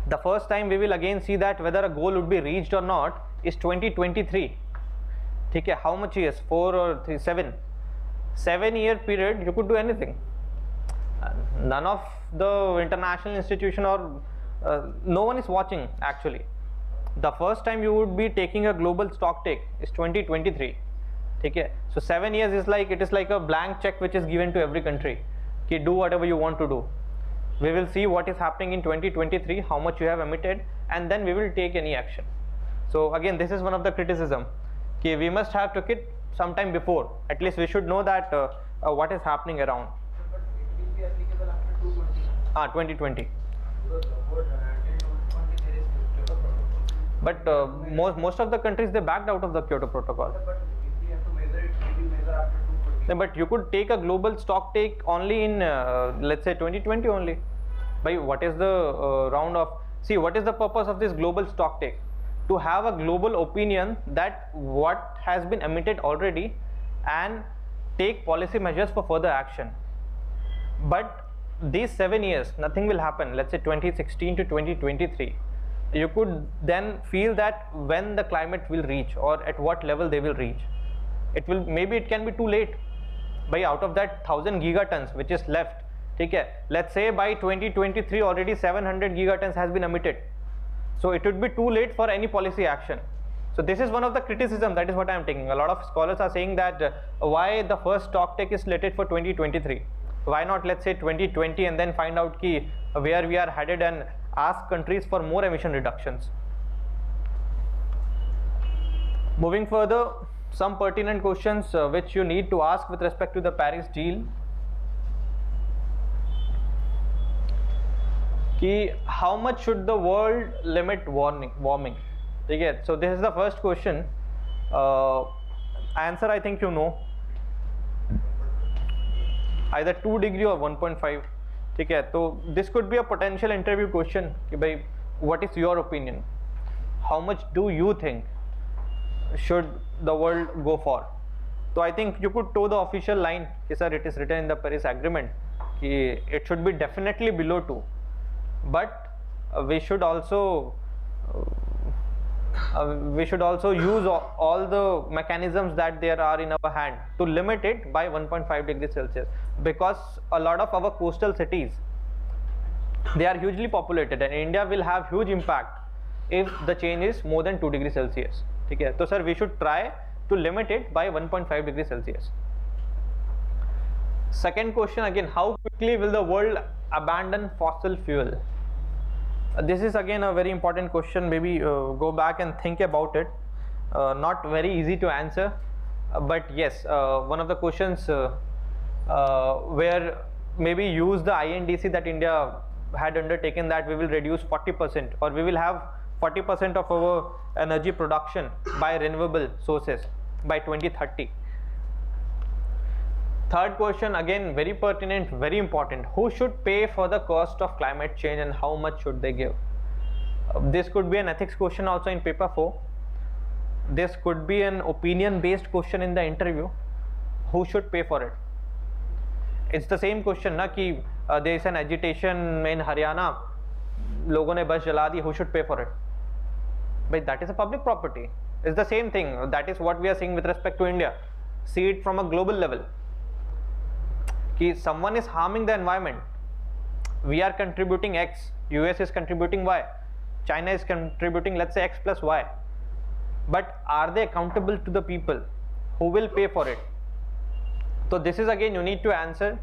The first time we will again see that whether a goal would be reached or not is 2023. ठीक है, how much years? 4 or 3, 7 year period you could do anything. None of the international institution or no one is watching actually. The first time you would be taking a global stock take is 2023. Okay, so 7 years is like, it is like a blank check which is given to every country. Okay, do whatever you want to do. We will see what is happening in 2023, how much you have emitted, and then we will take any action. So again, this is one of the criticism. Okay, we must have took it sometime before. At least we should know that what is happening around. But it will be applicable after 2020. 2020. Because until 2020 there is Kyoto Protocol. But most of the countries, they backed out of the Kyoto Protocol. But if we have to measure it, we will measure after 2020. No, but you could take a global stock take only in let's say 2020 only. By what is the round of, see, what is the purpose of this global stock take? To have a global opinion that what has been emitted already and take policy measures for further action. But these 7 years, nothing will happen. Let's say 2016 to 2023. You could then feel that when the climate will reach or at what level they will reach. It will, maybe it can be too late. By out of that 1000 gigatons which is left, okay, let's say by 2023 already 700 gigatons has been emitted. So it would be too late for any policy action. So this is one of the criticism, that is what I am taking. A lot of scholars are saying that why the first stock take is slated for 2023. Why not, let's say, 2020 and then find out ki where we are headed and ask countries for more emission reductions. Moving further, some pertinent questions which you need to ask with respect to the Paris deal. Ki how much should the world limit warming? Okay, so this is the first question. Answer I think you know. Either 2 degree or 1.5. Okay, so this could be a potential interview question. Ki bhai, what is your opinion? How much do you think should the world go for? So I think you could toe the official line. Ki sir, it is written in the Paris Agreement ki it should be definitely below 2. But we should also use all the mechanisms that there are in our hand to limit it by 1.5 degrees Celsius, because a lot of our coastal cities, they are hugely populated and India will have huge impact if the change is more than 2 degrees Celsius. Okay, so sir, we should try to limit it by 1.5 degrees Celsius. Second question again, how quickly will the world abandon fossil fuel? This is again a very important question. Maybe go back and think about it. Not very easy to answer, but yes, one of the questions where maybe use the INDC that India had undertaken, that we will reduce 40% or we will have 40% of our energy production by renewable sources by 2030. Third question, again very pertinent, very important. Who should pay for the cost of climate change and how much should they give? This could be an ethics question also in paper 4. This could be an opinion based question in the interview. Who should pay for it? It's the same question na ki there is an agitation in Haryana, logon ne bus jala di, who should pay for it? But that is a public property. It's the same thing. That is what we are seeing with respect to India. See it from a global level. Ki someone is harming the environment. We are contributing X, US is contributing Y, China is contributing, let's say, X plus Y. But are they accountable to the people who will pay for it? So this is again you need to answer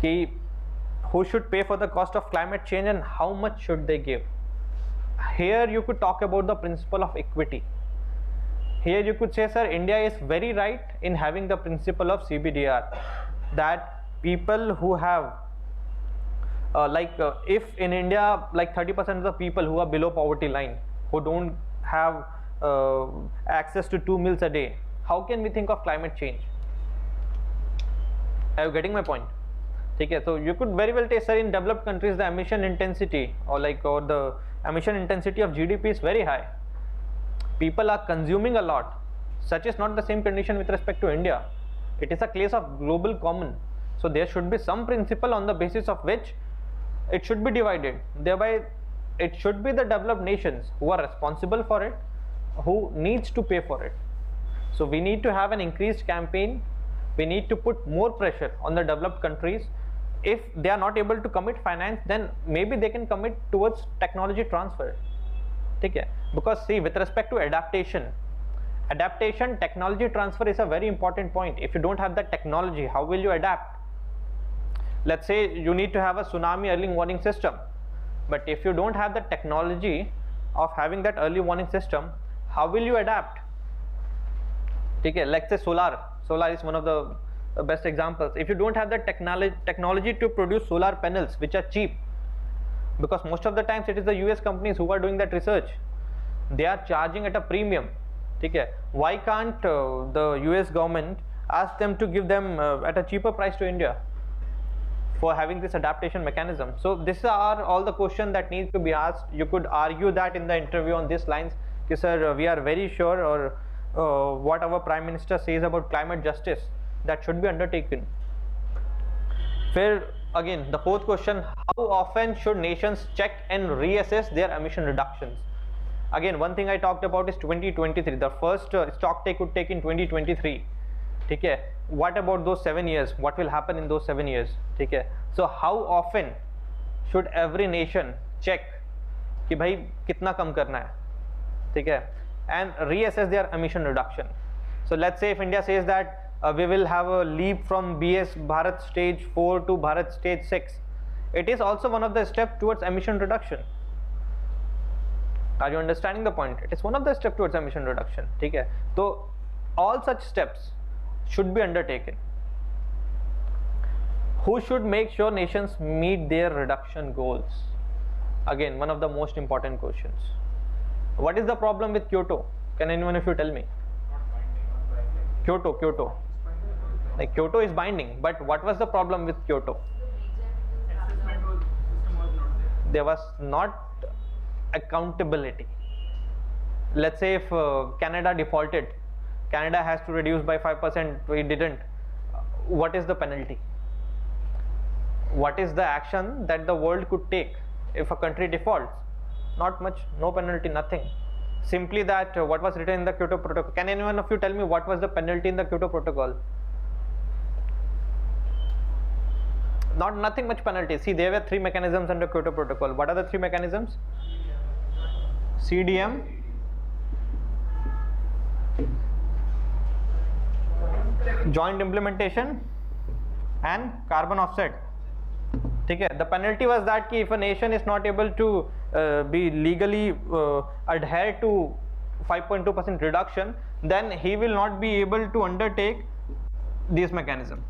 ki who should pay for the cost of climate change and how much should they give. Here you could talk about the principle of equity. Here you could say, sir, India is very right in having the principle of CBDR, that people who have if in India like 30% of the people who are below poverty line, who don't have access to 2 meals a day, how can we think of climate change? Are you getting my point? Okay, so you could very well say, sir, in developed countries the emission intensity or the emission intensity of GDP is very high. People are consuming a lot. Such is not the same condition with respect to India. It is a case of global common. So there should be some principle on the basis of which it should be divided. Thereby it should be the developed nations who are responsible for it, who needs to pay for it. So we need to have an increased campaign We need to put more pressure on the developed countries. If they are not able to commit finance, then maybe they can commit towards technology transfer. Okay? Because see, with respect to adaptation, technology transfer is a very important point. If you don't have that technology, how will you adapt? Let's say you need to have a tsunami early warning system, but if you don't have the technology of having that early warning system, how will you adapt? Okay, let's say solar is one of the best examples. If you don't have the technology to produce solar panels which are cheap, because most of the times it is the US companies who are doing that research, they are charging at a premium. Okay, why can't the US government ask them to give them at a cheaper price to India for having this adaptation mechanism? So these are all the questions that need to be asked. You could argue that in the interview on these lines, sir, we are very sure, or what our Prime Minister says about climate justice, that should be undertaken. Fair, again, the fourth question, how often should nations check and reassess their emission reductions? Again, one thing I talked about is 2023. The first stock take would take in 2023. Okay. What about those 7 years? What will happen in those 7 years? Okay. So how often should every nation check कि भाई कितना कम करना है, ठीक है, and reassess their emission reduction. So let's say if India says that we will have a leap from BS Bharat stage 4 to Bharat stage 6, it is also one of the steps towards emission reduction. Are you understanding the point? It is one of the steps towards emission reduction. ठीक है, तो all such steps should be undertaken. Who should make sure nations meet their reduction goals? Again, one of the most important questions. What is the problem with Kyoto? Can anyone of you tell me? Kyoto. Like Kyoto is binding, but what was the problem with Kyoto? There was not accountability. Let's say if Canada defaulted, Canada has to reduce by 5%, we didn't. What is the penalty? What is the action that the world could take if a country defaults? Not much, no penalty, nothing. Simply that what was written in the Kyoto Protocol. Can anyone of you tell me what was the penalty in the Kyoto Protocol? Nothing much penalty. See, there were 3 mechanisms under Kyoto Protocol. What are the 3 mechanisms? CDM, joint implementation, and carbon offset. Okay. The penalty was that if a nation is not able to be legally adhere to 5.2% reduction, then he will not be able to undertake this mechanism,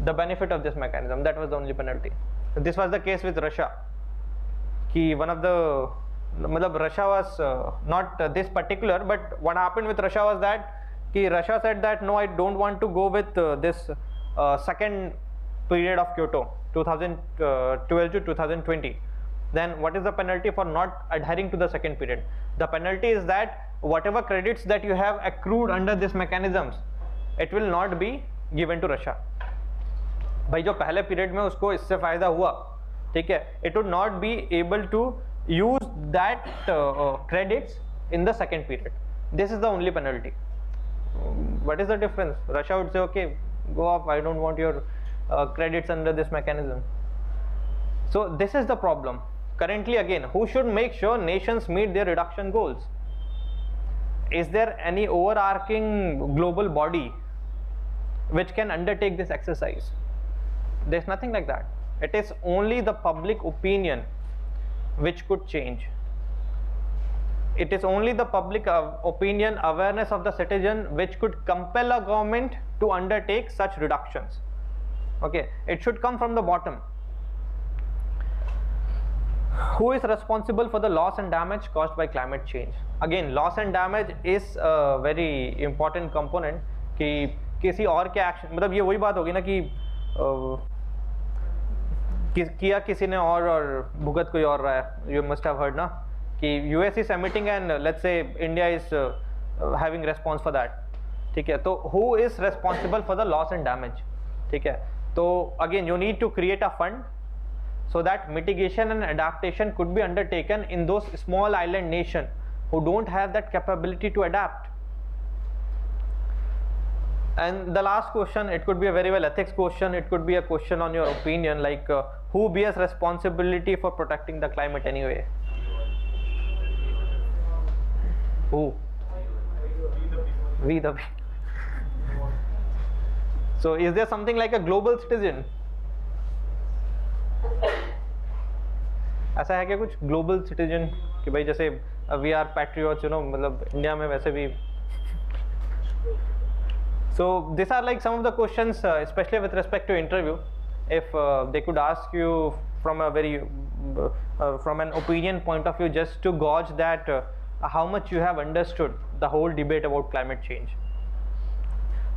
the benefit of this mechanism. That was the only penalty. This was the case with Russia. One of the Russia was not this particular, but what happened with Russia was that Russia said that no, I don't want to go with this second period of Kyoto, 2012 to 2020. Then what is the penalty for not adhering to the second period? The penalty is that whatever credits that you have accrued under this mechanisms, it will not be given to Russia. भाई जो पहले period में उसको इससे फायदा हुआ, ठीक है, it would not be able to use that credits in the second period. This is the only penalty. What is the difference? Russia would say, okay, go off, I don't want your credits under this mechanism. So this is the problem. Currently, again, who should make sure nations meet their reduction goals? Is there any overarching global body which can undertake this exercise? There's nothing like that. It is only the public opinion which could change. It is only the public opinion, awareness of the citizen which could compel a government to undertake such reductions. Okay, it should come from the bottom. Who is responsible for the loss and damage caused by climate change? Again, loss and damage is a very important component. कि किसी और के action, मतलब ये वही बात होगी ना कि किया किसी ने और भुगत कोई और रहा है. You must have heard ना कि US is emitting and let's say India is having response for that. ठीक है, तो who is responsible for the loss and damage? ठीक है, तो again you need to create a fund so that mitigation and adaptation could be undertaken in those small island nations who don't have that capability to adapt. And the last question, it could be a very well ethics question, it could be a question on your opinion, like who bears responsibility for protecting the climate anyway? Who? We the people. So is there something like a global citizen? ऐसा है क्या कुछ global citizen कि भाई जैसे we are patriots, you know, मतलब India में वैसे भी. So these are like some of the questions, especially with respect to interview. If they could ask you from a very from an opinion point of view, just to gauge that how much you have understood the whole debate about climate change.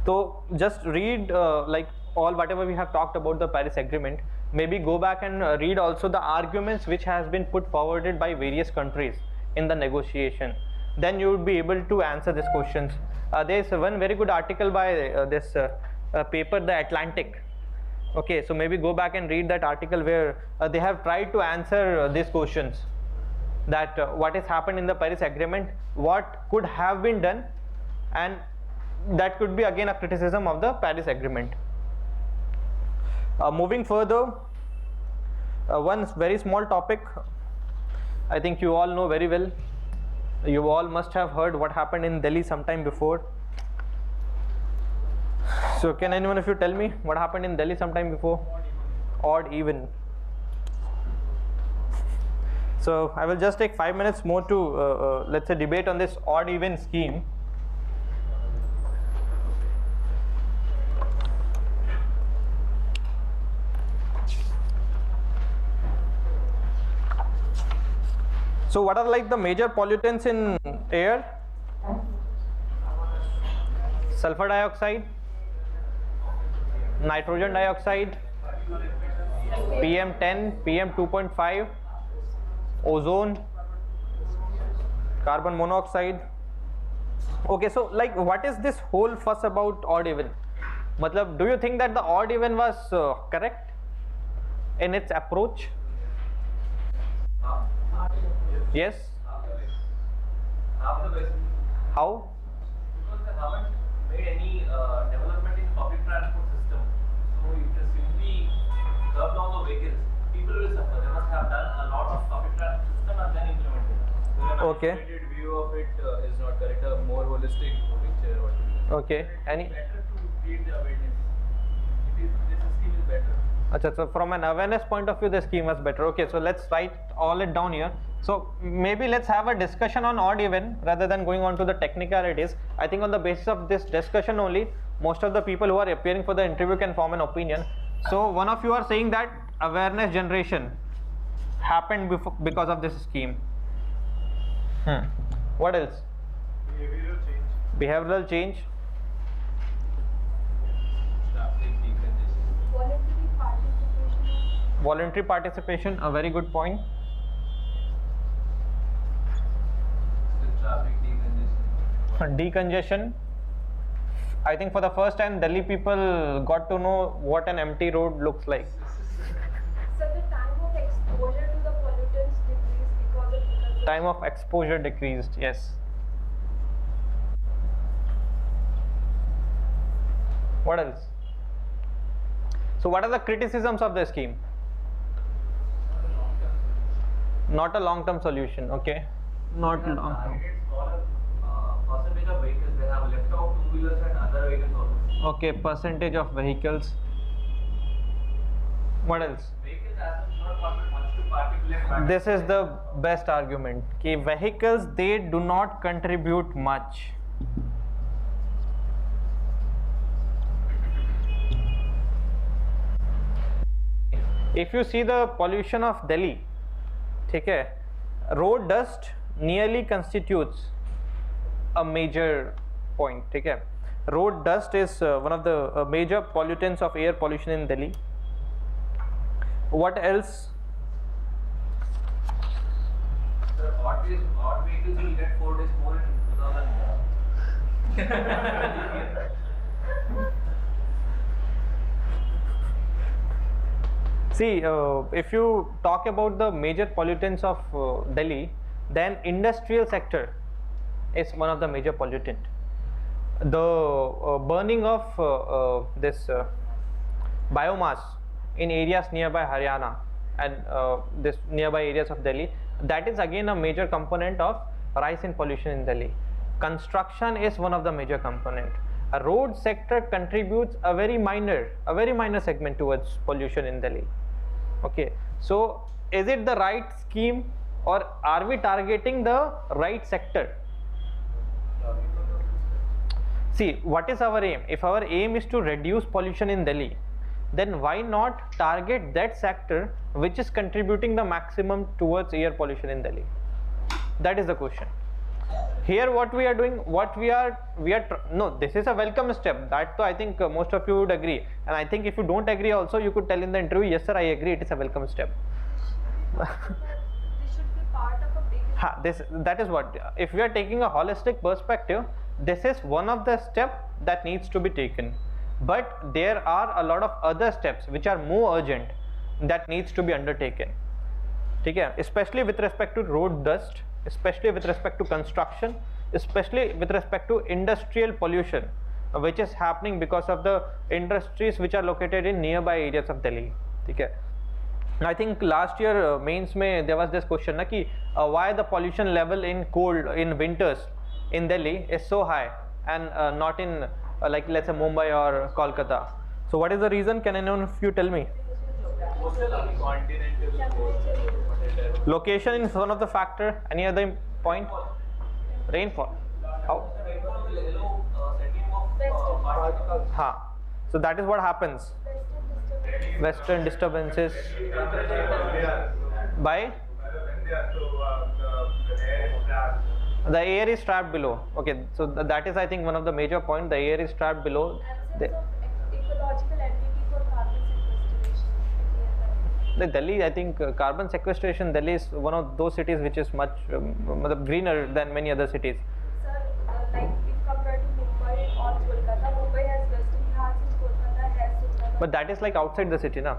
So just read like all whatever we have talked about the Paris Agreement. Maybe go back and read also the arguments which has been put forwarded by various countries in the negotiation. Then you would be able to answer these questions. There is one very good article by this paper, The Atlantic. Okay, so maybe go back and read that article where they have tried to answer these questions. That what has happened in the Paris Agreement, what could have been done, and that could be again a criticism of the Paris Agreement. Moving further, one very small topic, I think you all know very well. You all must have heard what happened in Delhi sometime before. So can anyone of you tell me what happened in Delhi sometime before? Odd even. So I will just take 5 minutes more to let's say debate on this odd even scheme. So what are like the major pollutants in air? Sulfur dioxide, nitrogen dioxide, PM10, PM2.5, ozone, carbon monoxide. Okay, so like what is this whole fuss about odd even? Matlab, do you think that the odd even was correct in its approach? Yes. Half the way. How? Because they haven't made any development in public transport system. So if they simply curb down the vehicles, people will suffer. They must have done a lot of public transport system and then implemented it. So an Okay. isolated view of it is not correct. A more holistic picture. What you mean. Okay. Any? It's better to create the awareness. This scheme is better. Achha, so from an awareness point of view, the scheme was better. Okay, so let's write all it down here. So maybe let's have a discussion on odd even rather than going on to the technicalities. I think on the basis of this discussion only, most of the people who are appearing for the interview can form an opinion. So one of you are saying that awareness generation happened because of this scheme. What else? Behavioral change. Behavioral change. Traffic decongestion. Voluntary participation. Voluntary participation, a very good point. The traffic decongestion. Decongestion. I think for the first time Delhi people got to know what an empty road looks like. So the time of exposure to the pollutants decreased because of Time of exposure decreased, yes. What else? So what are the criticisms of the scheme? Not a long-term solution, okay. Not They have long. targeted smaller percentage of vehicles. They have left out two-wheelers and other vehicles also. Okay, percentage of vehicles. What else? Vehicles as such not contribute much to particulate matter. This is the best argument. कि vehicles they do not contribute much. If you see the pollution of Delhi, ठीक है, road dust nearly constitutes a major point. ठीक है, road dust is one of the major pollutants of air pollution in Delhi. What else? Sir, odd vehicles will get 4 days more in 2000. See, if you talk about the major pollutants of Delhi, then industrial sector is one of the major pollutant. the burning of this biomass in areas nearby Haryana and this nearby areas of Delhi, that is again a major component of rise in pollution in Delhi. Construction is one of the major component. A road sector contributes a very minor segment towards pollution in Delhi. Okay, so is it the right scheme, or are we targeting the right sector? See, what is our aim? If our aim is to reduce pollution in Delhi, then why not target that sector which is contributing the maximum towards air pollution in Delhi? That is the question. Here what we are doing, no, this is a welcome step. That I think most of you would agree, and I think if you don't agree also, you could tell in the interview, yes sir, I agree, it is a welcome step. This should be part of a bigger. That is what, if we are taking a holistic perspective, this is one of the steps that needs to be taken, but there are a lot of other steps which are more urgent that needs to be undertaken. Okay? Especially with respect to road dust, especially with respect to construction, especially with respect to industrial pollution which is happening because of the industries which are located in nearby areas of Delhi. Okay? I think last year mains mein there was this question na ki why the pollution level in winters in Delhi is so high and not in like let's say Mumbai or Kolkata. So what is the reason? Can anyone of you tell me? Location is one of the factor. Any other point? Rainfall. How? So that is what happens. Western disturbances by the air is trapped below. Okay, so that is I think one of the major point. The air is trapped below. Absence of ecological ability for carbon sequestration. The Delhi, I think carbon sequestration, Delhi is one of those cities which is much greener than many other cities. Sir, like if compared to Mumbai or Kolkata, Mumbai has Western Ghats and Kolkata has Sundarbans. But that is like outside the city, na?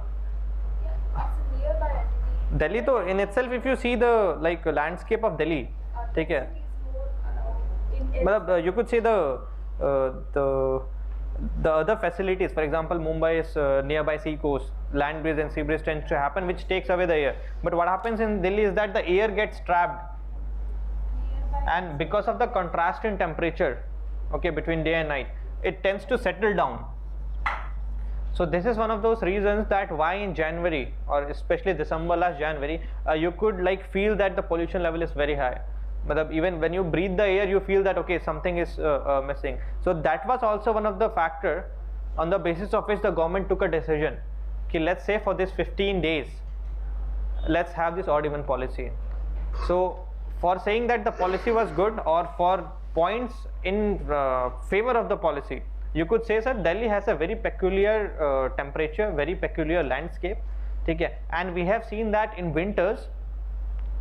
Yeah, it's a nearby entity. Delhi, though, in itself, if you see the like landscape of Delhi, take care. You could say the other facilities, for example, Mumbai is nearby sea coast, land breeze and sea breeze tends to happen, which takes away the air. But what happens in Delhi is that the air gets trapped, and because of the contrast in temperature, okay, between day and night, it tends to settle down. So this is one of those reasons that why in January or especially December last January, you could like feel that the pollution level is very high. But even when you breathe the air, you feel that okay, something is missing. So that was also one of the factor on the basis of which the government took a decision. Okay, let's say for this 15 days, let's have this odd even policy. So for saying that the policy was good or for points in favor of the policy, you could say sir, Delhi has a very peculiar temperature, very peculiar landscape. Okay, and we have seen that in winters,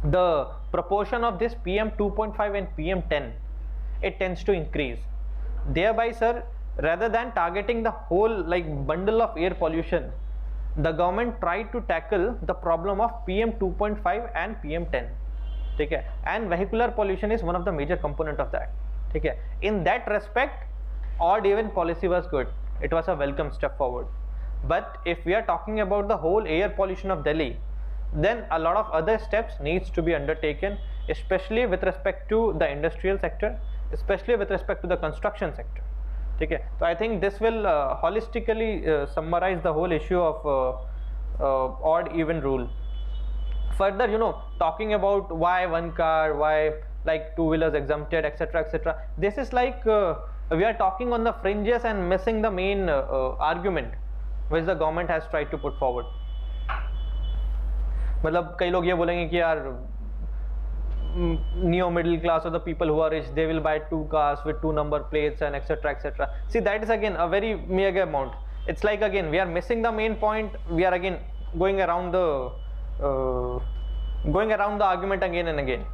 the proportion of this PM 2.5 and PM 10, it tends to increase. Thereby sir, rather than targeting the whole like bundle of air pollution, the government tried to tackle the problem of PM 2.5 and PM 10. Okay, and vehicular pollution is one of the major component of that. Okay, in that respect, odd even policy was good. It was a welcome step forward. But if we are talking about the whole air pollution of Delhi, then a lot of other steps needs to be undertaken, especially with respect to the industrial sector, especially with respect to the construction sector. Okay, so I think this will holistically summarize the whole issue of odd even rule. Further, you know, talking about why one car, why like two-wheelers exempted, etc., etc. This is like we are talking on the fringes and missing the main argument which the government has tried to put forward. मतलब कई लोग ये बोलेंगे कि यार neo middle class or the people who are rich, they will buy 2 cars with 2 number plates and etc., etc. See, that is again a very meager amount. It's like again we are missing the main point. We are again going around the argument again and again.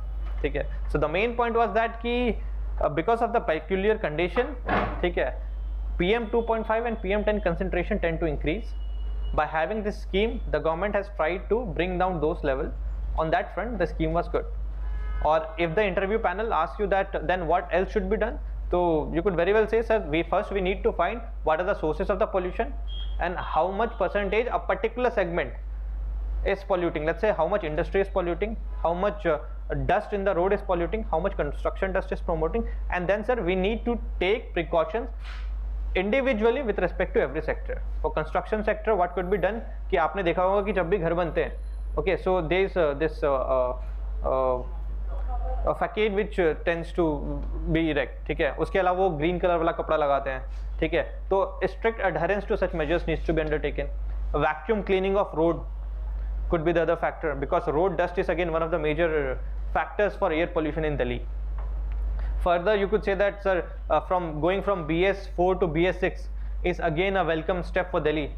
Okay. So the main point was that ki because of the peculiar condition, okay, PM 2.5 and PM 10 concentration tend to increase. By having this scheme, the government has tried to bring down those levels. On that front, the scheme was good. Or if the interview panel asks you that, then what else should be done? So you could very well say, sir, we need to find what are the sources of the pollution and how much percentage a particular segment is polluting. Let's say how much industry is polluting, how much dust in the road is polluting, how much construction dust is promoting, and then, sir, we need to take precautions individually with respect to every sector. For construction sector, what could be done कि आपने देखा होगा कि जब भी घर बनते हैं, okay, so there is this facade which tends to be erect, ठीक है, उसके अलावा वो ग्रीन कलर वाला कपड़ा लगाते हैं, ठीक है, तो strict adherence to such measures needs to be undertaken. Vacuum cleaning of road could be the other factor, because road dust is again one of the major factors for air pollution in Delhi. Further, you could say that, sir, from going from BS4 to BS6 is again a welcome step for Delhi,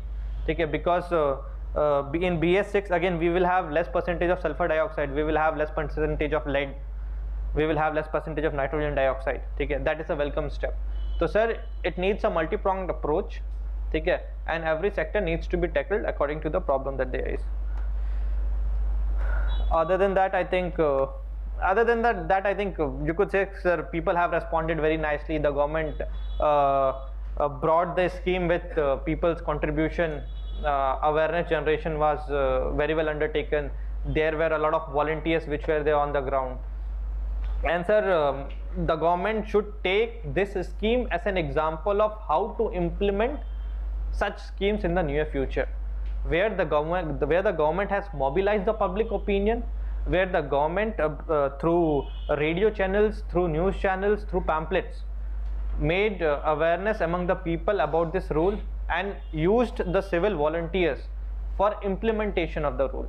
okay, because in BS6 again we will have less percentage of sulfur dioxide, we will have less percentage of lead, we will have less percentage of nitrogen dioxide, okay, that is a welcome step. So, sir, it needs a multi-pronged approach, okay, and every sector needs to be tackled according to the problem that there is. Other than that, I think you could say, sir, people have responded very nicely. The government brought the scheme with people's contribution. Awareness generation was very well undertaken. There were a lot of volunteers which were there on the ground. And, sir, the government should take this scheme as an example of how to implement such schemes in the near future, where the government has mobilized the public opinion, where the government through radio channels, through news channels, through pamphlets made awareness among the people about this rule and used the civil volunteers for implementation of the rule.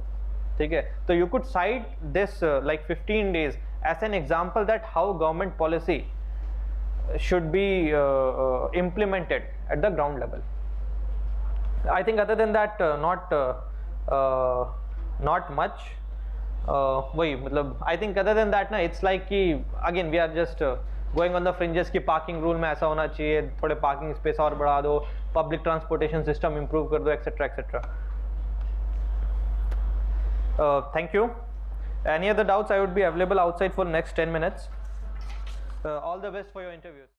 Okay? So you could cite this like 15 days as an example that how government policy should be implemented at the ground level. I think other than that, not much. वही मतलब I think other than that ना, it's like कि again we are just going on the fringes कि parking rule में ऐसा होना चाहिए, थोड़े parking space और बढ़ा दो, public transportation system improve कर दो, etc. etc. Thank you. Any other doubts? I would be available outside for next 10 minutes. All the best for your interviews.